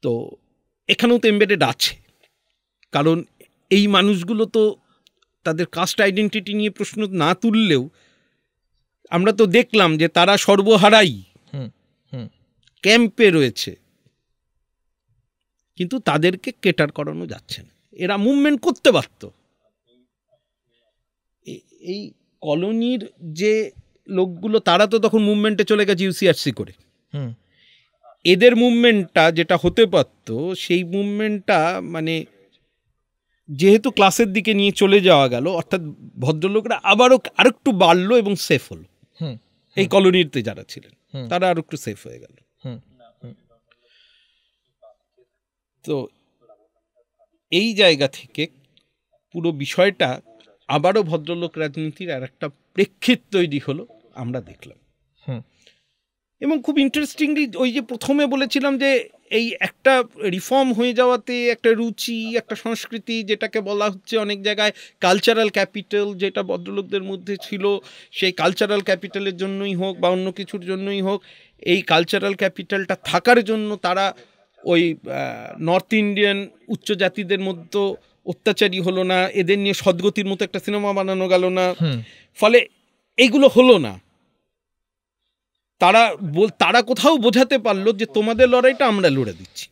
তো এখানেও তো এমবেডেড আছে, কারণ এই মানুষগুলো তো তাদের কাস্ট আইডেন্টিটি নিয়ে প্রশ্ন না তুললেও আমরা তো দেখলাম যে তারা সর্বহারাই ক্যাম্পে রয়েছে, কিন্তু তাদেরকে কেটার করানো যাচ্ছে না। এরা মুভমেন্ট করতে পারত। এই কলোনির যে লোকগুলো তারা তো তখন মুভমেন্টে চলে গেছে ইউসিআরসি করে। এদের মুভমেন্টটা যেটা হতে পারত, সেই মুভমেন্টটা মানে যেহেতু ক্লাসের দিকে নিয়ে চলে যাওয়া গেল, অর্থাৎ ভদ্রলোকরা আবারও আরেকটু বাড়লো এবং সেফ হলো। এই কলোনিতে যারা ছিলেন তারা আরো একটু সেফ হয়ে গেল। তো এই জায়গা থেকে পুরো বিষয়টা আবারও ভদ্রলোক রাজনীতির আর একটা প্রেক্ষিত তৈরি হলো, আমরা দেখলাম। এবং খুব ইন্টারেস্টিংলি ওই যে প্রথমে বলেছিলাম যে এই একটা রিফর্ম হয়ে যাওয়াতে একটা রুচি, একটা সংস্কৃতি, যেটাকে বলা হচ্ছে অনেক জায়গায় কালচারাল ক্যাপিটাল, যেটা ভদ্রলোকদের মধ্যে ছিল, সেই কালচারাল ক্যাপিটালের জন্যই হোক বা অন্য কিছুর জন্যই হোক, এই কালচারাল ক্যাপিটালটা থাকার জন্য তারা ওই নর্থ ইন্ডিয়ান উচ্চ জাতিদের মধ্যে অত্যাচারী হলো না, এদের নিয়ে সদ্গতির মতো একটা সিনেমা বানানো গেল না, ফলে এইগুলো হলো না। তারা কোথাও বোঝাতে পারলো যে তোমাদের লড়াইটা আমরা লড়ে দিচ্ছি,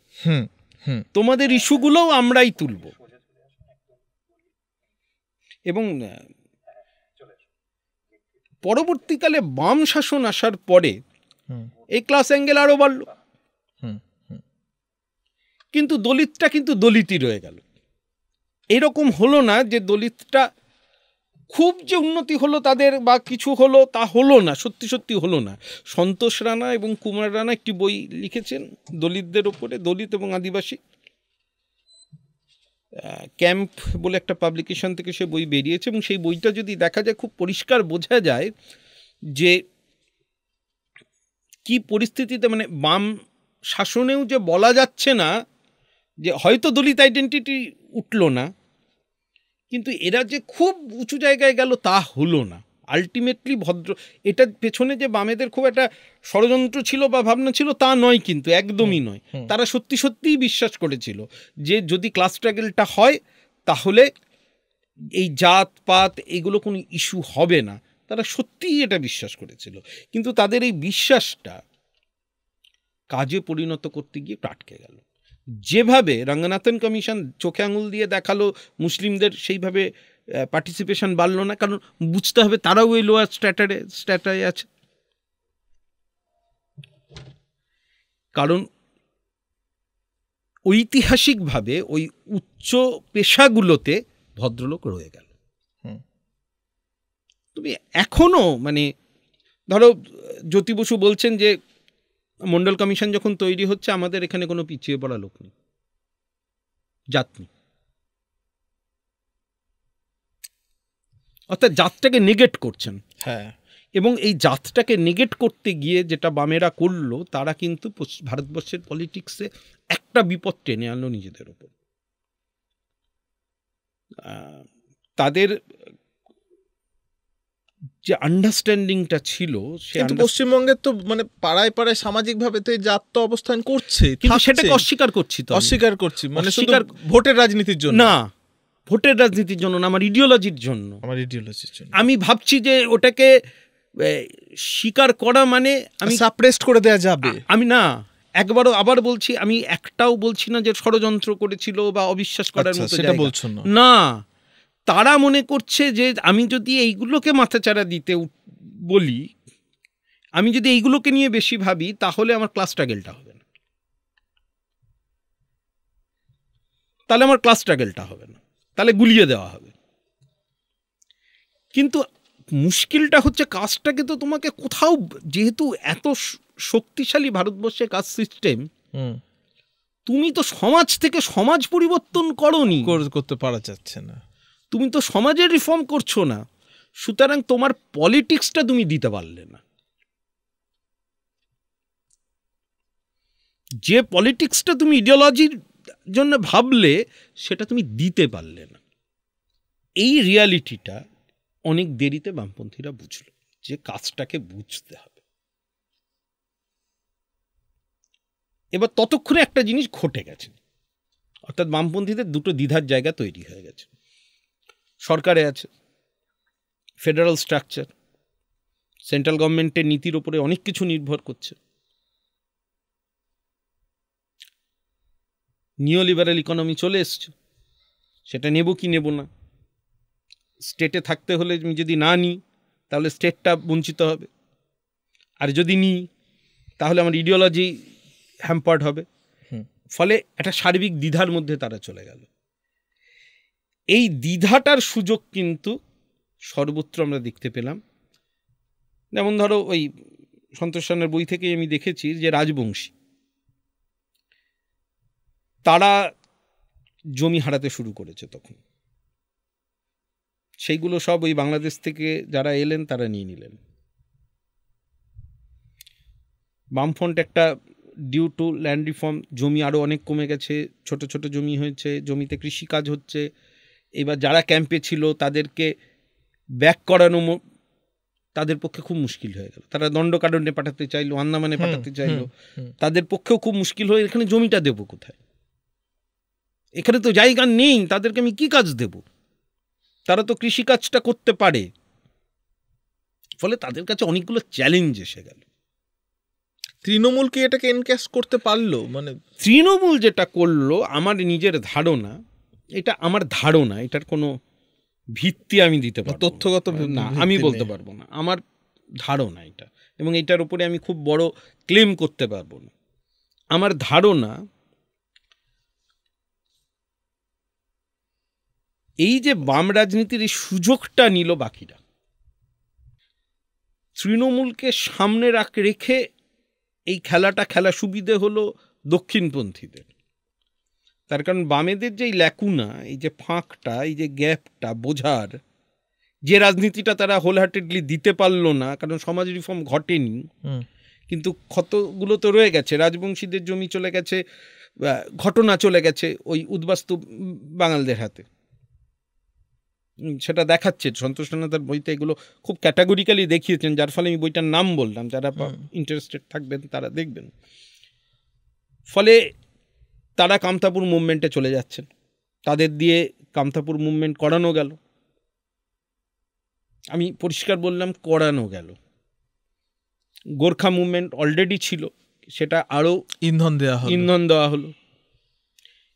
তোমাদের ইস্যুগুলোও আমরাই তুলব। এবং পরবর্তীকালে বাম শাসন আসার পরে এই ক্লাস অ্যাঙ্গেল আরো বাড়ল, কিন্তু দলিতটা কিন্তু দলিতই রয়ে গেল। এরকম হলো না যে দলিতটা খুব যে উন্নতি হলো তাদের বা কিছু হলো, তা হলো না, সত্যি সত্যি হলো না। সন্তোষ রানা এবং কুমার রানা একটি বই লিখেছেন দলিতদের ওপরে, দলিত এবং আদিবাসী, ক্যাম্প বলে একটা পাবলিকেশন থেকে সে বই বেরিয়েছে। এবং সেই বইটা যদি দেখা যায় খুব পরিষ্কার বোঝা যায় যে কি পরিস্থিতিতে, মানে বাম শাসনেও যে বলা যাচ্ছে না যে হয়তো দলিত আইডেন্টিটি উঠল না, কিন্তু এরা যে খুব উঁচু জায়গায় গেল তা হলো না। আলটিমেটলি এটার পেছনে যে বামেদের খুব একটা ষড়যন্ত্র ছিল বা ভাবনা ছিল তা নয়, কিন্তু একদমই নয়। তারা সত্যি সত্যিই বিশ্বাস করেছিল যে যদি ক্লাস স্ট্রাগলটা হয় তাহলে এই জাতপাত এগুলো কোনো ইস্যু হবে না। তারা সত্যিই এটা বিশ্বাস করেছিল, কিন্তু তাদের এই বিশ্বাসটা কাজে পরিণত করতে গিয়ে আটকে গেল। যেভাবে রঙ্গনাথন কমিশন চোখে আঙুল দিয়ে দেখালো মুসলিমদের, সেইভাবে পার্টিসিপেশন বাড়লো না, কারণ বুঝতে হবে তারাও ওই লোয়ার স্ট্যাটারে আছে। কারণ ঐতিহাসিকভাবে ওই উচ্চ পেশাগুলোতে ভদ্রলোক রয়ে গেল। তুমি এখনো মানে ধরো জ্যোতি বসু বলছেন যে মন্ডল কমিশন যখন তৈরি হচ্ছে আমাদের এখানে কোনো পিছিয়ে পড়া লোক নেই, জাত নেই, অর্থাৎ জাতটাকে নেগেট করছেন। হ্যাঁ, এবং এই জাতটাকে নেগেট করতে গিয়ে যেটা বামেরা করলো, তারা কিন্তু ভারতবর্ষের পলিটিক্সে একটা বিপদ টেনে আনলো নিজেদের ওপর। তাদের যে আন্ডারস্ট্যান্ডিংটা ছিল, কিন্তু পশ্চিমবঙ্গের তো মানে পাড়ায় পাড়ায় সামাজিকভাবে তো জাত তো অবস্থান করছে, কিন্তু সেটাকে অস্বীকার করছি, মানে শুধু ভোটের রাজনীতির জন্য না, ভোটের রাজনীতির জন্য না, আমার ইডিওলজির জন্য। আমি ভাবছি যে ওটাকে স্বীকার করা মানে আমি সাপ্রেসড করে দেয়া যাবে। আমি না, একবারও আবার বলছি, আমি একটাও বলছি না যে ষড়যন্ত্র করেছিল বা অবিশ্বাস করার মতো সেটা বলছো না। তারা মনে করছে যে আমি যদি এইগুলোকে মাথাচাড়া দিতে বলি, আমি যদি এইগুলোকে নিয়ে বেশি ভাবি, তাহলে আমার ক্লাস স্ট্রাগলটা হবে না, তাহলে গুলিয়ে দেওয়া হবে। কিন্তু মুশকিলটা হচ্ছে কাস্টটাকে তো তোমাকে কোথাও, যেহেতু এত শক্তিশালী ভারতবর্ষের কাস্ট সিস্টেম, তুমি তো সমাজ থেকে সমাজ পরিবর্তন করতে পারা যাচ্ছে না। তুমি তো সমাজের রিফর্ম করছো না, সুতরাং তোমার পলিটিক্সটা তুমি দিতে পারলে না। যে পলিটিক্সটা তুমি ইডিওলজির জন্য ভাবলে সেটা তুমি দিতে পারলে না। এই রিয়ালিটিটা অনেক দেরিতে বামপন্থীরা বুঝলো, যে কাজটাকে বুঝতে হবে। এবার ততক্ষণে একটা জিনিস ঘটে গেছে, অর্থাৎ বামপন্থীদের দুটো দ্বিধার জায়গা তৈরি হয়ে গেছে। সরকারে আছে, ফেডারাল স্ট্রাকচার, সেন্ট্রাল গভর্নমেন্টের নীতির উপরে অনেক কিছু নির্ভর করছে। নিওলিবারাল ইকোনমি চলে এসছে, সেটা নেব কি নেব না। স্টেটে থাকতে হলে আমি যদি না নিই তাহলে স্টেটটা বঞ্চিত হবে, আর যদি নিই তাহলে আমার ইডিওলজি হ্যাম্পার্ড হবে। ফলে একটা সার্বিক দ্বিধার মধ্যে তারা চলে গেল। এই দ্বিধাটার সুযোগ কিন্তু সর্বত্র আমরা দেখতে পেলাম। যেমন ধরো ওই সন্তোষ সান্যার বই থেকেই আমি দেখেছি যে রাজবংশী তারা জমি হারাতে শুরু করেছে তখন। সেইগুলো সব ওই বাংলাদেশ থেকে যারা এলেন তারা নিয়ে নিলেন। বামফ্রন্ট একটা ডিউ টু ল্যান্ড রিফর্ম, জমি আরও অনেক কমে গেছে, ছোট ছোট জমি হয়েছে, জমিতে কৃষিকাজ হচ্ছে। এবার যারা ক্যাম্পে ছিল তাদেরকে ব্যাক করানো তাদের পক্ষে খুব মুশকিল হয়ে গেল। তারা দণ্ডকারণ্যে পাঠাতে চাইলো, আন্দামানে পাঠাতে চাইলো, তাদের পক্ষেও খুব মুশকিল হয়ে, এখানে জমিটা দেবো কোথায়? এখানে তো জায়গা নেই, তাদেরকে আমি কি কাজ দেব? তারা তো কৃষিকাজটা করতে পারে। ফলে তাদের কাছে অনেকগুলো চ্যালেঞ্জ এসে গেল। তৃণমূল কি এটাকে এনক্যাশ করতে পারলো? মানে তৃণমূল যেটা করলো, আমার নিজের ধারণা, এটা আমার ধারণা, এটার কোনো ভিত্তি আমি দিতে পারবো তথ্যগত না, আমি বলতে পারবো না, আমার ধারণা এটা, এবং এটার উপরে আমি খুব বড় ক্লেম করতে পারবো না। আমার ধারণা এই যে বাম রাজনীতির এই সুযোগটা নিল বাকিরা, তৃণমূলকে সামনে রেখে এই খেলাটা খেলা সুবিধে হলো দক্ষিণপন্থীদের। তার কারণ বামেদের যে ল্যাকুনা, এই যে ফাঁকটা, এই যে গ্যাপটা বোঝার, যে রাজনীতিটা তারা হোলহার্টেডলি দিতে পারলো না, কারণ সমাজ রিফর্ম ঘটেনি, কিন্তু ক্ষতগুলো তো রয়ে গেছে। রাজবংশীদের জমি চলে গেছে, ঘটনা চলে গেছে ওই উদ্বাস্তু বাঙালদের হাতে। সেটা দেখাচ্ছে সন্তোষ সান্যাল তার বইতে, এগুলো খুব ক্যাটাগরিক্যালি দেখিয়েছেন, যার ফলে আমি বইটার নাম বললাম, যারা ইন্টারেস্টেড থাকবেন তারা দেখবেন। ফলে তারা কামতাপুর মুভমেন্টে চলে যাচ্ছেন, তাদের দিয়ে কামতাপুর মুভমেন্ট করানো গেল। আমি পরিষ্কার বললাম, করানো গেল। গোর্খা মুভমেন্ট অলরেডি ছিল, সেটা আরও ইন্ধন দেওয়া হলো।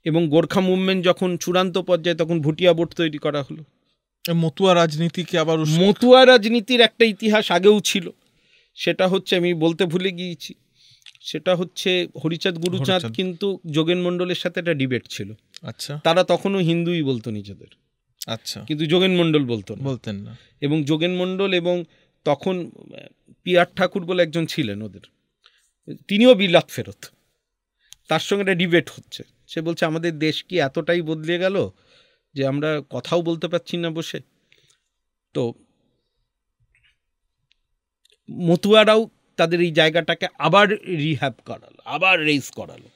এবং গোর্খা মুভমেন্ট যখন চূড়ান্ত পর্যায়ে, তখন ভুটিয়া বোর্ড তৈরি করা হলো। মতুয়া রাজনীতিকে আবার, মতুয়া রাজনীতির একটা ইতিহাস আগেও ছিল, সেটা হচ্ছে, আমি বলতে ভুলে গিয়েছি, সেটা হচ্ছে হরিচাঁদ গুরুচাঁদ কিন্তু যোগেন মণ্ডলের সাথে একটা ডিবেট ছিল। আচ্ছা, তারা তখনও হিন্দুই বলতো নিজেদের, আচ্ছা, কিন্তু যোগেন মণ্ডল বলতেন না। এবং যোগেন মণ্ডল এবং তখন পিয়ার ঠাকুর বলে একজন ছিলেন ওদের, তিনিও বিলাত ফেরত, তার সঙ্গে একটা ডিবেট হচ্ছে। সে বলছে আমাদের দেশ কি এতটাই বদলে গেল যে আমরা কথাও বলতে পারছি না বসে। তো মতুয়ারাও তাদের এই জায়গাটাকে আবার রিহ্যাব করালো, আবার রেইজ করালো,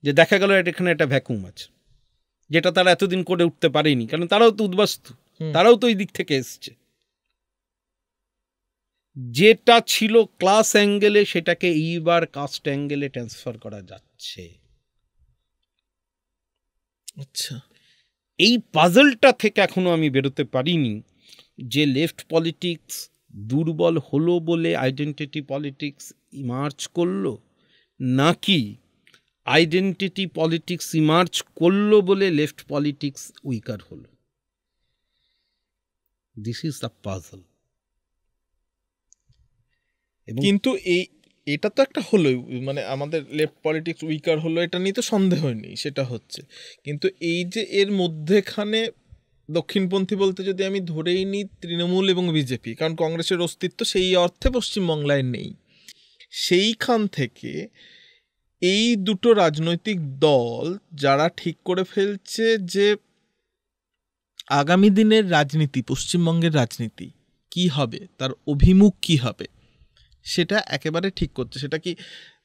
যে দেখা গেল এখানে একটা ভ্যাকুম আছে, যেটা তারা এতদিন করে উঠতে পারেনি, কারণ তারাও তো উদ্বাস্তু, তারাও তো এই দিক থেকে এসছে। যেটা ছিল ক্লাস অ্যাঙ্গেলে, সেটাকে এইবার কাস্ট অ্যাঙ্গেলে ট্রান্সফার করা যাচ্ছে। আচ্ছা, এই পাজলটা থেকে এখনো আমি বেরোতে পারিনি, যে লেফট পলিটিক্স দুর্বল হলো বলে আইডেন্টিটি পলিটিক্স ইমার্জ করলো, নাকি আইডেন্টিটি পলিটিক্স ইমার্জ করলো বলে লেফট পলিটিক্স উইকার হলো। This is the puzzle. কিন্তু এটা তো একটা হলো, মানে আমাদের লেফট পলিটিক্স উইকার হলো, এটা নিয়ে তো সন্দেহ নেই, সেটা হচ্ছে। কিন্তু এই যে এর মধ্যেখানে দক্ষিণপন্থী বলতে যদি আমি ধরেই নিই তৃণমূল এবং বিজেপি, কারণ কংগ্রেসের অস্তিত্ব সেই অর্থে পশ্চিমবাংলায় নেই, সেইখান থেকে এই দুটো রাজনৈতিক দল যারা ঠিক করে ফেলছে যে আগামী দিনের রাজনীতি, পশ্চিমবঙ্গের রাজনীতি কি হবে, তার অভিমুখ কি হবে, সেটা একেবারে ঠিক করছে। সেটা কি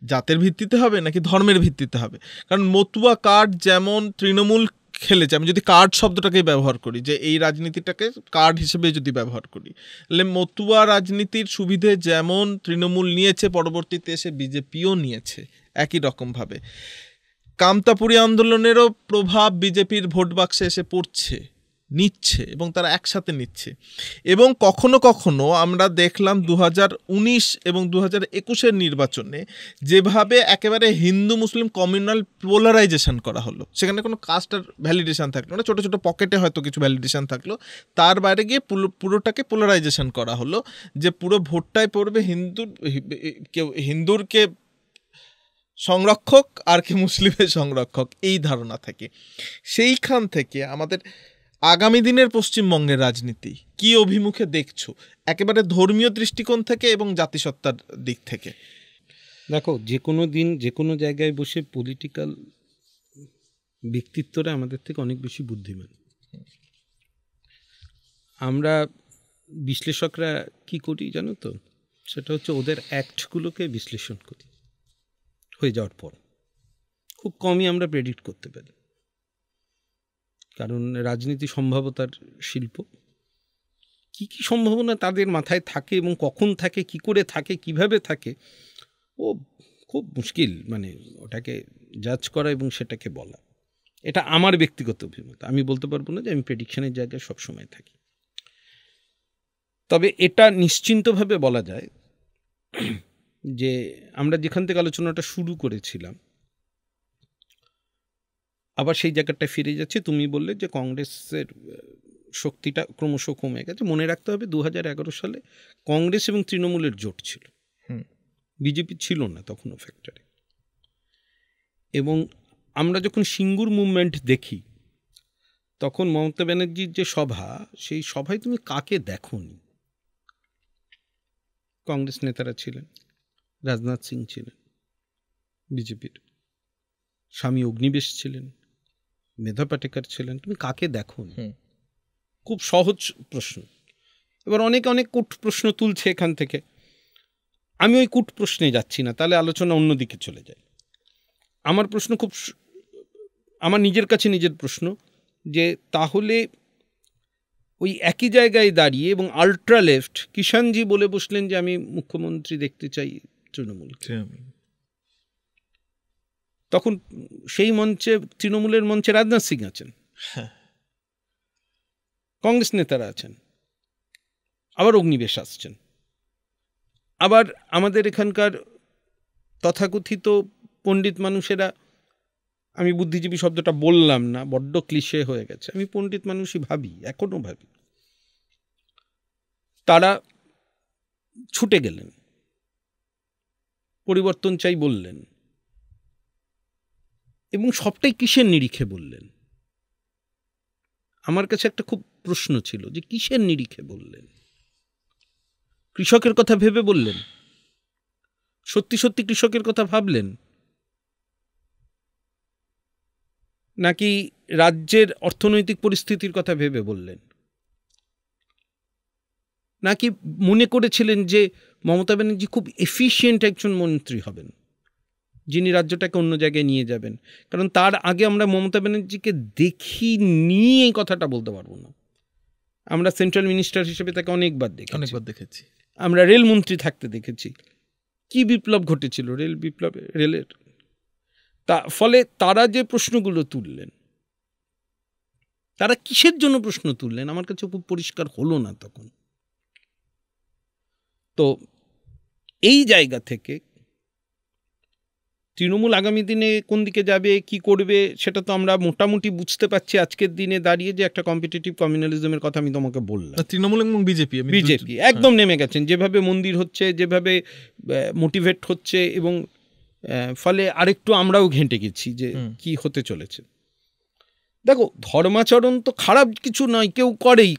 জাতের ভিত্তিতে হবে নাকি ধর্মের ভিত্তিতে হবে? কারণ মতুয়া কার্ড যেমন তৃণমূল খেলেছে, আমি যদি কার্ড শব্দটাকে ব্যবহার করি, যে এই রাজনীতিটাকে কার্ড হিসেবে যদি ব্যবহার করি, তাহলে মতুয়া রাজনীতির সুবিধে যেমন তৃণমূল নিয়েছে, পরবর্তীতে এসে বিজেপিও নিয়েছে একই রকমভাবে। কামতাপুরী আন্দোলনেরও প্রভাব বিজেপির ভোট বাক্সে এসে পড়ছে, নিচ্ছে, এবং তারা একসাথে নিচ্ছে। এবং কখনো কখনো আমরা দেখলাম 2019 এবং 2021 নির্বাচনে যেভাবে একেবারে হিন্দু মুসলিম কমিউনাল পোলারাইজেশন করা হলো, সেখানে কোনো কাস্টার ভ্যালিডেশন থাকলো না, ছোটো ছোটো পকেটে হয়তো কিছু ভ্যালিডেশন থাকলো, তার বাইরে গিয়ে পুরোটাকে পোলারাইজেশন করা হলো, যে পুরো ভোটটাই পড়বে হিন্দুরকে সংরক্ষক আর কি মুসলিমের সংরক্ষক, এই ধারণা থাকে। সেইখান থেকে আমাদের আগামী দিনের পশ্চিমবঙ্গের রাজনীতি কি অভিমুখে দেখছো, একেবারে ধর্মীয় দৃষ্টিকোণ থেকে এবং জাতিসত্তার দিক থেকে? দেখো, যে কোনো দিন যে কোনো জায়গায় বসে পলিটিক্যাল ব্যক্তিত্বরা আমাদের থেকে অনেক বেশি বুদ্ধিমান। আমরা বিশ্লেষকরা কি করি জানো তো, সেটা হচ্ছে ওদের অ্যাক্টগুলোকে বিশ্লেষণ করি হয়ে যাওয়ার পর। খুব কমই আমরা প্রেডিক্ট করতে পারি, কারণ রাজনীতি সম্ভাবতার শিল্প। কি কি সম্ভাবনা তাদের মাথায় থাকে এবং কখন থাকে, কি করে থাকে, কিভাবে থাকে, ও খুব মুশকিল মানে ওটাকে জাজ করা এবং সেটাকে বলা। এটা আমার ব্যক্তিগত অভিমত, আমি বলতে পারবো না যে আমি প্রেডিকশনের জায়গায় সবসময় থাকি। তবে এটা নিশ্চিন্তভাবে বলা যায় যে আমরা যেখান থেকে আলোচনাটা শুরু করেছিলাম আবার সেই জায়গাটায় ফিরে যাচ্ছে। তুমি বললে যে কংগ্রেসের শক্তিটা ক্রমশ কমে গেছে। মনে রাখতে হবে 2011 সালে কংগ্রেস এবং তৃণমূলের জোট ছিল, বিজেপি ছিল না তখনও ফ্যাক্টরে। এবং আমরা যখন সিঙ্গুর মুভমেন্ট দেখি তখন মমতা ব্যানার্জির যে সভা, সেই সভায় তুমি কাকে দেখোনি? কংগ্রেস নেতারা ছিলেন, রাজনাথ সিং ছিলেন বিজেপির, স্বামী অগ্নিবেশ ছিলেন, মেধা পাটেকার ছিলেন, তুমি কাকে দেখোনি? খুব সহজ প্রশ্ন। এবার অনেক কূট প্রশ্ন তুলছে এখান থেকে, আমি ওই কূট প্রশ্নে যাচ্ছি না, তাহলে আলোচনা অন্যদিকে চলে যায়। আমার প্রশ্ন খুব, আমার নিজের কাছে নিজের প্রশ্ন, যে তাহলে ওই একই জায়গায় দাঁড়িয়ে এবং আল্ট্রা লেফট কিষাণজি বলে বসলেন যে আমি মুখ্যমন্ত্রী দেখতে চাই তৃণমূলকে। তখন সেই মঞ্চে, তৃণমূলের মঞ্চে রাজনাথ সিং আছেন, কংগ্রেস নেতারা আছেন, আবার অগ্নিবেশ আসছেন, আবার আমাদের এখানকার তথাকথিত পণ্ডিত মানুষেরা, আমি বুদ্ধিজীবী শব্দটা বললাম না, বড্ড ক্লিশে হয়ে গেছে, আমি পণ্ডিত মানুষই ভাবি, এখনো ভাবি, তারা ছুটে গেলেন, পরিবর্তন চাই বললেন, এবং সবটাই কিসের নিরিখে বললেন? আমার কাছে একটা খুব প্রশ্ন ছিল যে কিসের নিরিখে বললেন? কৃষকের কথা ভেবে বললেন? সত্যি সত্যি কৃষকের কথা ভাবলেন? নাকি রাজ্যের অর্থনৈতিক পরিস্থিতির কথা ভেবে বললেন? নাকি মনে করেছিলেন যে মমতা ব্যানার্জি খুব এফিশিয়েন্ট একজন মন্ত্রী হবেন, যিনি রাজ্যটাকে অন্য জায়গায় নিয়ে যাবেন? কারণ তার আগে আমরা মমতা ব্যানার্জিকে দেখিনি, এই কথাটা বলতে পারবো না। আমরা সেন্ট্রাল মিনিস্টার হিসেবে তাকে অনেকবার দেখেছি, আমরা রেলমন্ত্রী থাকতে দেখেছি। কি বিপ্লব ঘটেছিল রেল বিপ্লবে, রেলের ফলে তারা যে প্রশ্নগুলো তুললেন, তারা কিসের জন্য প্রশ্ন তুললেন আমার কাছে খুব পরিষ্কার হলো না তখন। তো এই জায়গা থেকে তৃণমূল আগামী দিনে কোন দিকে যাবে, কি করবে, সেটা তো আমরা মোটামুটি বুঝতে পারছি আজকের দিনে দাঁড়িয়ে, যে একটা কম্পিটিটিভ কমিউনালিজমের কথা আমি তোমাকে বললাম। তৃণমূল এবং বিজেপি একদম নেমে গেছেন, যেভাবে মন্দির হচ্ছে, যেভাবে মোটিভেট হচ্ছে, এবং ফলে আরেকটু আমরাও ঘেঁটে গেছি যে কি হতে চলেছে। দেখো, ধর্মাচরণ তো খারাপ কিছু নয়, কেউ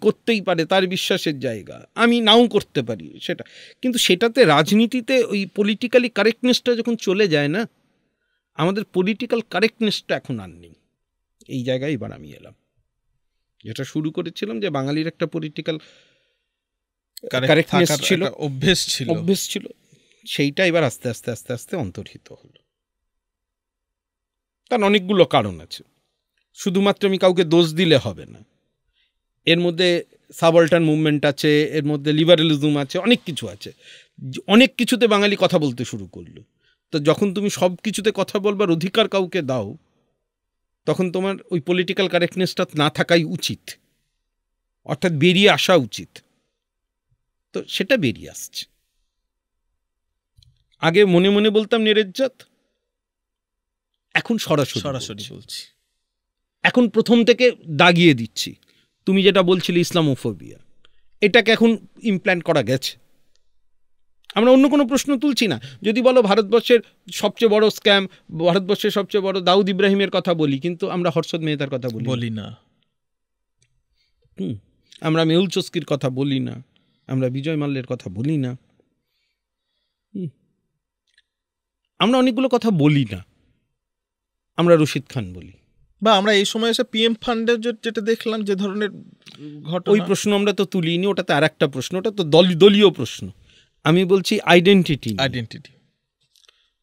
করতেই পারে, তার বিশ্বাসের জায়গা, আমি নাও করতে পারি সেটা, কিন্তু সেটাতে রাজনীতিতে ওই পলিটিক্যালি কারেক্টনেসটা যখন চলে যায় না, আমাদের পলিটিক্যাল কারেক্টনেসটা এখন আর নেই, এই জায়গায় এবার আমি এলাম। যেটা শুরু করেছিলাম যে বাঙালির একটা পলিটিক্যাল কারেক্টনেস ছিল, অভ্যেস ছিল, সেইটা এবার আস্তে আস্তে আস্তে আস্তে অন্তর্হিত হলো। তার অনেকগুলো কারণ আছে, শুধুমাত্র আমি কাউকে দোষ দিলে হবে না। এর মধ্যে সাবঅল্টার্ন মুভমেন্ট আছে, এর মধ্যে লিবারেলিজম আছে, অনেক কিছু আছে। অনেক কিছুতে বাঙালি কথা বলতে শুরু করলো। তো যখন তুমি সব কিছুতে কথা বলবার অধিকার কাউকে দাও, তখন তোমার ওই পলিটিক্যাল কারেক্টনেসটা না থাকাই উচিত, অর্থাৎ বেরিয়ে আসা উচিত। তো সেটা বেরিয়ে আসছে। আগে মনে মনে বলতাম নিরেজ্জাত, এখন সরাসরি বলছি। এখন প্রথম থেকে দাগিয়ে দিচ্ছি। তুমি যেটা বলছিলে ইসলামোফোবিয়া, এটাকে এখন ইমপ্ল্যান্ট করা গেছে। আমরা অন্য কোনো প্রশ্ন তুলছি না। যদি বলো ভারতবর্ষের সবচেয়ে বড় স্ক্যাম, ভারতবর্ষের সবচেয়ে বড় দাউদ ইব্রাহিমের কথা বলি, কিন্তু আমরা হর্ষদ মেহতার কথা বলি না। আমরা মেহুল চস্কির কথা বলি না, আমরা বিজয় মাল্যের কথা বলি না, আমরা অনেকগুলো কথা বলি না। আমরা রশিদ খান বলি, বা আমরা এই সময় এসে পিএম ফান্ডের যেটা দেখলাম যে ধরনের ঘটনা, ওই প্রশ্ন আমরা তো তুলিনি, ওটা তো আর একটা প্রশ্ন, ওটা তো দলীয় প্রশ্ন। আমি বলছি আইডেন্টিটি।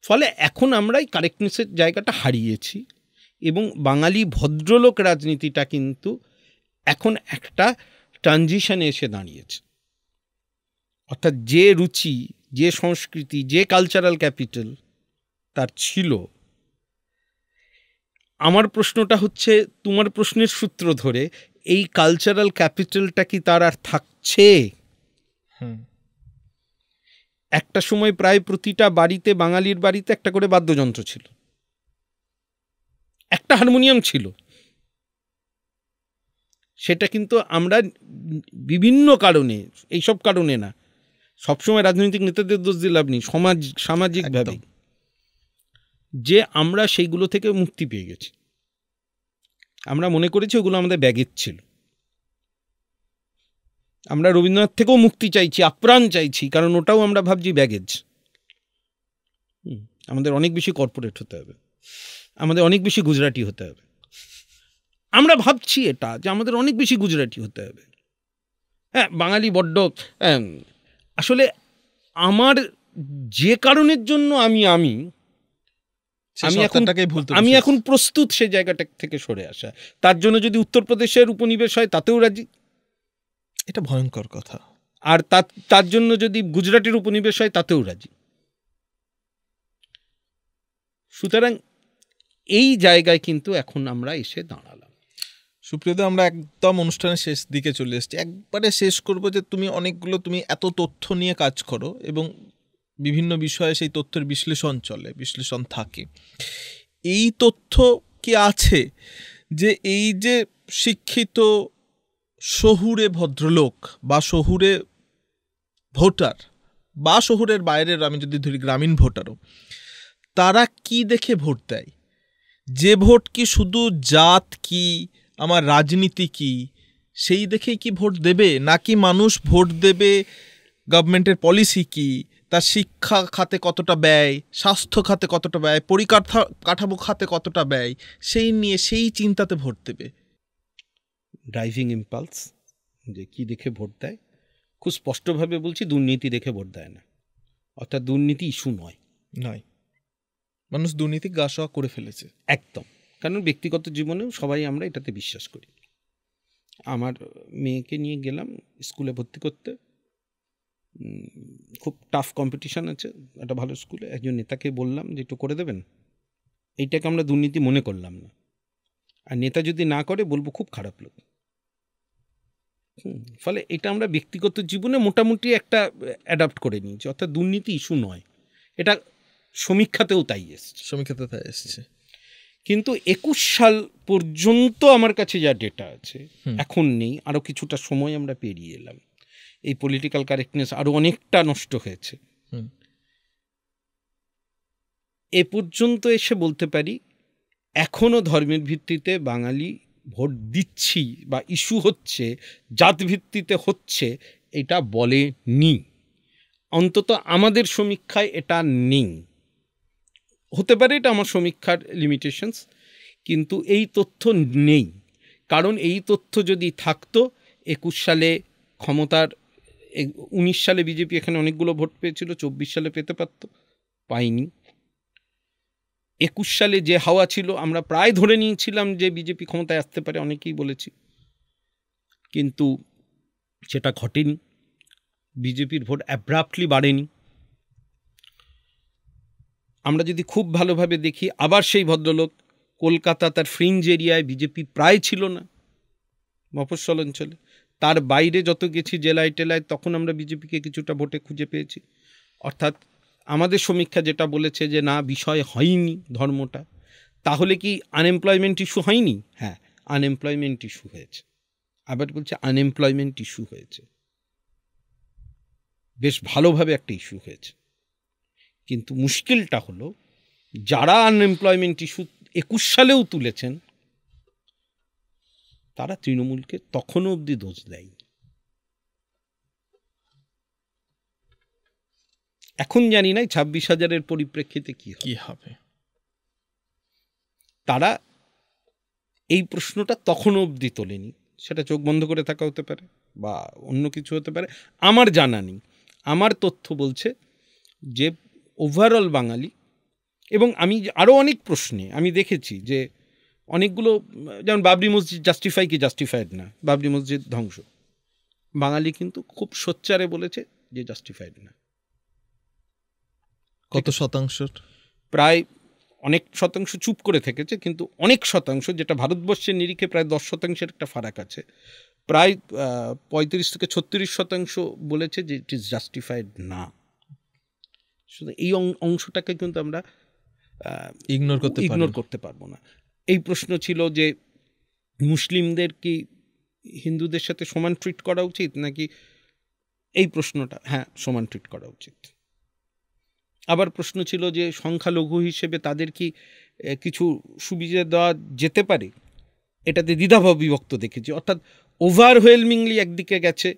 ফলে এখন আমরা এই কারেক্টনেসের জায়গাটা হারিয়েছি, এবং বাঙালি ভদ্রলোক রাজনীতিটা কিন্তু এখন একটা ট্রানজিশনে এসে দাঁড়িয়েছে। অর্থাৎ যে রুচি, যে সংস্কৃতি, যে কালচারাল ক্যাপিটাল তার ছিল, আমার প্রশ্নটা হচ্ছে তোমার প্রশ্নের সূত্র ধরে, এই কালচারাল ক্যাপিটালটা কি তার আর থাকছে? একটা সময় প্রায় প্রতিটা বাড়িতে, বাঙালির বাড়িতে একটা করে বাদ্যযন্ত্র ছিল, একটা হারমোনিয়াম ছিল। সেটা কিন্তু আমরা বিভিন্ন কারণে, এইসব কারণে না, সবসময় রাজনৈতিক নেতাদের দোষ দিয়ে লাভ নেই, সামাজিকভাবে যে আমরা সেইগুলো থেকে মুক্তি পেয়ে গেছি। আমরা মনে করেছি ওগুলো আমাদের ব্যাগেজ ছিল। আমরা রবীন্দ্রনাথ থেকেও মুক্তি চাইছি, আপ্রাণ চাইছি, কারণ ওটাও আমরা ভাবছি ব্যাগেজ। আমাদের অনেক বেশি কর্পোরেট হতে হবে, আমাদের অনেক বেশি গুজরাটি হতে হবে। আমরা ভাবছি এটা যে আমাদের অনেক বেশি গুজরাটি হতে হবে। হ্যাঁ, বাঙালি বড্ড, আসলে আমার যে কারণের জন্য আমি এখন প্রস্তুত সে জায়গাটা থেকে সরে আসা। তার জন্য যদি উত্তরপ্রদেশের উপনিবেশ হয় তাতেও রাজি, এটা ভয়ঙ্কর কথা। আর তার জন্য যদি গুজরাটের উপনিবেশ হয় তাতেও রাজি। সুতরাং এই জায়গায় কিন্তু এখন আমরা এসে দাঁড়ালাম। সুপ্রিয়দা, আমরা একদম অনুষ্ঠানের শেষ দিকে চলে এসেছি। একবারে শেষ করব যে তুমি এত তথ্য নিয়ে কাজ করো এবং বিভিন্ন বিষয়ে সেই তথ্যের বিশ্লেষণ থাকে। এই তথ্য কি আছে যে এই যে শিক্ষিত শহুরে ভদ্রলোক বা শহুরে ভোটার বা শহুরের বাইরের, আমি যদি ধরি গ্রামীণ ভোটারও, তারা কি দেখে ভোট দেয়? যে ভোট কি শুধু জাত কি, আমার রাজনীতি কি, সেই দেখেই কি ভোট দেবে? নাকি মানুষ ভোট দেবে গভর্নমেন্টের পলিসি কি, তার শিক্ষা খাতে কতটা ব্যয়, স্বাস্থ্য খাতে কতটা ব্যয়, পরিকাঠামো খাতে কতটা ব্যয়, সেই চিন্তাতে ভোট দেবে? ড্রাইভিং ইম্পালস, যে কি দেখে ভোট দেয়, খুব স্পষ্টভাবে বলছি, দুর্নীতি দেখে ভোট দেয় না। অর্থাৎ দুর্নীতি ইস্যু নয়। মানুষ দুর্নীতি গা সওয়া করে ফেলেছে একদম। কারণ ব্যক্তিগত জীবনেও সবাই আমরা এটাতে বিশ্বাস করি। আমার মেয়েকে নিয়ে গেলাম স্কুলে ভর্তি করতে, খুব টাফ কম্পিটিশান আছে একটা ভালো স্কুলে। একজন নেতাকে বললাম যে একটু করে দেবেন, এইটাকে আমরা দুর্নীতি মনে করলাম না, আর নেতা যদি না করে বলবো খুব খারাপ লোক। ফলে এটা আমরা ব্যক্তিগত জীবনে মোটামুটি একটা অ্যাডাপ্ট করে নিয়েছি। অর্থাৎ দুর্নীতি ইস্যু নয়, এটা সমীক্ষাতেও তাই এসছে। কিন্তু 21 সাল পর্যন্ত আমার কাছে যা ডেটা আছে, এখন নেই, আরও কিছুটা সময় আমরা পেরিয়ে এলাম, এই পলিটিক্যাল কারেক্টনেস আরও অনেকটা নষ্ট হয়েছে। এ পর্যন্ত এসে বলতে পারি এখনও ধর্মের ভিত্তিতে বাঙালি ভোট দিচ্ছি বা ইস্যু হচ্ছে, জাত ভিত্তিতে হচ্ছে, এটা বলেনি। অন্তত আমাদের সমীক্ষায় এটা নেই। হতে পারে এটা আমার সমীক্ষার লিমিটেশনস, কিন্তু এই তথ্য নেই। কারণ এই তথ্য যদি থাকতো 21 সালে ক্ষমতার 19 সালে বিজেপি এখানে অনেকগুলো ভোট পেয়েছিল, 24 সালে পেতে পারত, পাইনি। 21 সালে যে হাওয়া ছিল আমরা প্রায় ধরে নিয়েছিলাম যে বিজেপি ক্ষমতায় আসতে পারে, অনেকেই বলেছি, কিন্তু সেটা ঘটেনি। বিজেপির ভোট অ্যাব্রাপ্টলি বাড়েনি। আমরা যদি খুব ভালোভাবে দেখি, আবার সেই ভদ্রলোক কলকাতা তার ফ্রিঞ্জ এরিয়ায় বিজেপি প্রায় ছিল না, মফস্বল অঞ্চলে। তার বাইরে যত গেছি জেলায় টেলায়, তখন আমরা বিজেপিকে কিছুটা ভোটে খুঁজে পেয়েছি। অর্থাৎ আমাদের সমীক্ষা যেটা বলেছে যে না, বিষয় হয়নি ধর্মটা, তাহলে কি আনএমপ্লয়মেন্ট ইস্যু হয়নি? হ্যাঁ, আনএমপ্লয়মেন্ট ইস্যু হয়েছে। আবার বলছে আনএমপ্লয়মেন্ট ইস্যু হয়েছে, বেশ ভালোভাবে একটা ইস্যু হয়েছে। কিন্তু মুশকিলটা হলো, যারা আনএমপ্লয়মেন্ট ইস্যু 21 সালেও তুলেছেন, তারা তৃণমূলকে তখনও অবধি দোষ দেয়। এখন জানি না 26,000-এর পরিপ্রেক্ষিতে কি হবে। তারা এই প্রশ্নটা তখনও অবধি তোলেনি। সেটা চোখ বন্ধ করে থাকা হতে পারে বা অন্য কিছু হতে পারে, আমার জানা নেই। আমার তথ্য বলছে যে ওভারঅল বাঙালি, এবং আমি আরও অনেক প্রশ্নে আমি দেখেছি যে অনেকগুলো, যেমন বাবরি মসজিদ জাস্টিফাই কি জাস্টিফাইড না, বাবরি মসজিদ ধ্বংস, বাঙালি কিন্তু খুব সোচ্চারে বলেছে যে জাস্টিফাইড না। কত শতাংশ? প্রায় অনেক শতাংশ চুপ করে থেকেছে, কিন্তু অনেক শতাংশ, যেটা ভারতবর্ষের নিরিখে প্রায় 10% একটা ফারাক আছে, প্রায় 35-36% বলেছে যে ইট ইজ জাস্টিফাইড না। শুধু এই অংশটাকে কিন্তু আমরা ইগনোর করতে পারবো না। এই প্রশ্ন ছিল যে মুসলিমদের কি হিন্দুদের সাথে সমান ট্রিট করা উচিত নাকি, এই প্রশ্নটা, হ্যাঁ সমান ট্রিট করা উচিত। আবার প্রশ্ন ছিল যে সংখ্যালঘু হিসেবে তাদের কি কিছু সুবিধা দেওয়া যেতে পারে, এটাতে দ্বিধাভাব বিভক্ত দেখেছি। অর্থাৎ ওভারওয়েলমিংলি একদিকে গেছে,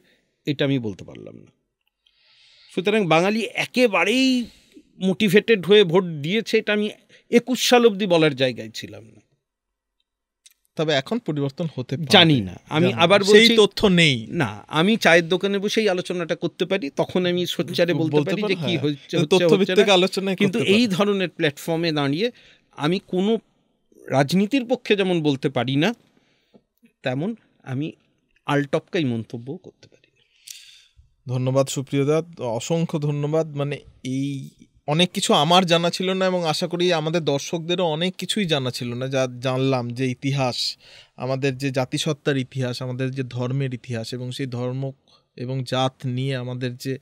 এটা আমি বলতে পারলাম না। সুতরাং বাঙালি একেবারেই মোটিভেটেড হয়ে ভোট দিয়েছে, এটা আমি 21 সাল অবধি বলার জায়গায় ছিলাম না। তবে এখন পরিবর্তন হতে জানি না, আমি আবার বলছি তথ্য নেই না। আমি চায়ের দোকানে বসেই আলোচনাটা করতে পারি, তখন আমি সোচ্চারে বলতে পারি যে কি হচ্ছে, কিন্তু এই ধরনের প্ল্যাটফর্মে দাঁড়িয়ে আমি কোনো রাজনীতির পক্ষে যেমন বলতে পারি না, তেমন আমি আলটপকাই মন্তব্য করতে পারি। ধন্যবাদ সুপ্রিয়দা, অসংখ্য ধন্যবাদ। মানে এই অনেক কিছু আমার জানা ছিল না, এবং আশা করি আমাদের দর্শকদেরও অনেক কিছুই জানা ছিল না, যা জানলাম যে ইতিহাস, আমাদের যে জাতিসত্তার ইতিহাস, আমাদের যে ধর্মের ইতিহাস, এবং সেই ধর্ম এবং জাত নিয়ে আমাদের যে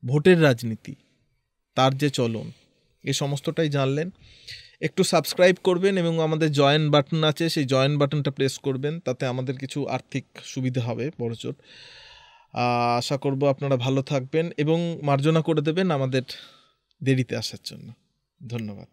ভোটের রাজনীতি, তার যে চলন, এই সমস্তটাই জানলেন। একটু সাবস্ক্রাইব করবেন এবং আমাদের জয়েন বাটন আছে, সেই জয়েন বাটনটা প্রেস করবেন, তাতে আমাদের কিছু আর্থিক সুবিধা হবে বড়জোর। আশা করব আপনারা ভালো থাকবেন এবং মার্জনা করে দেবেন আমাদের দেরিতে আসার জন্য। ধন্যবাদ।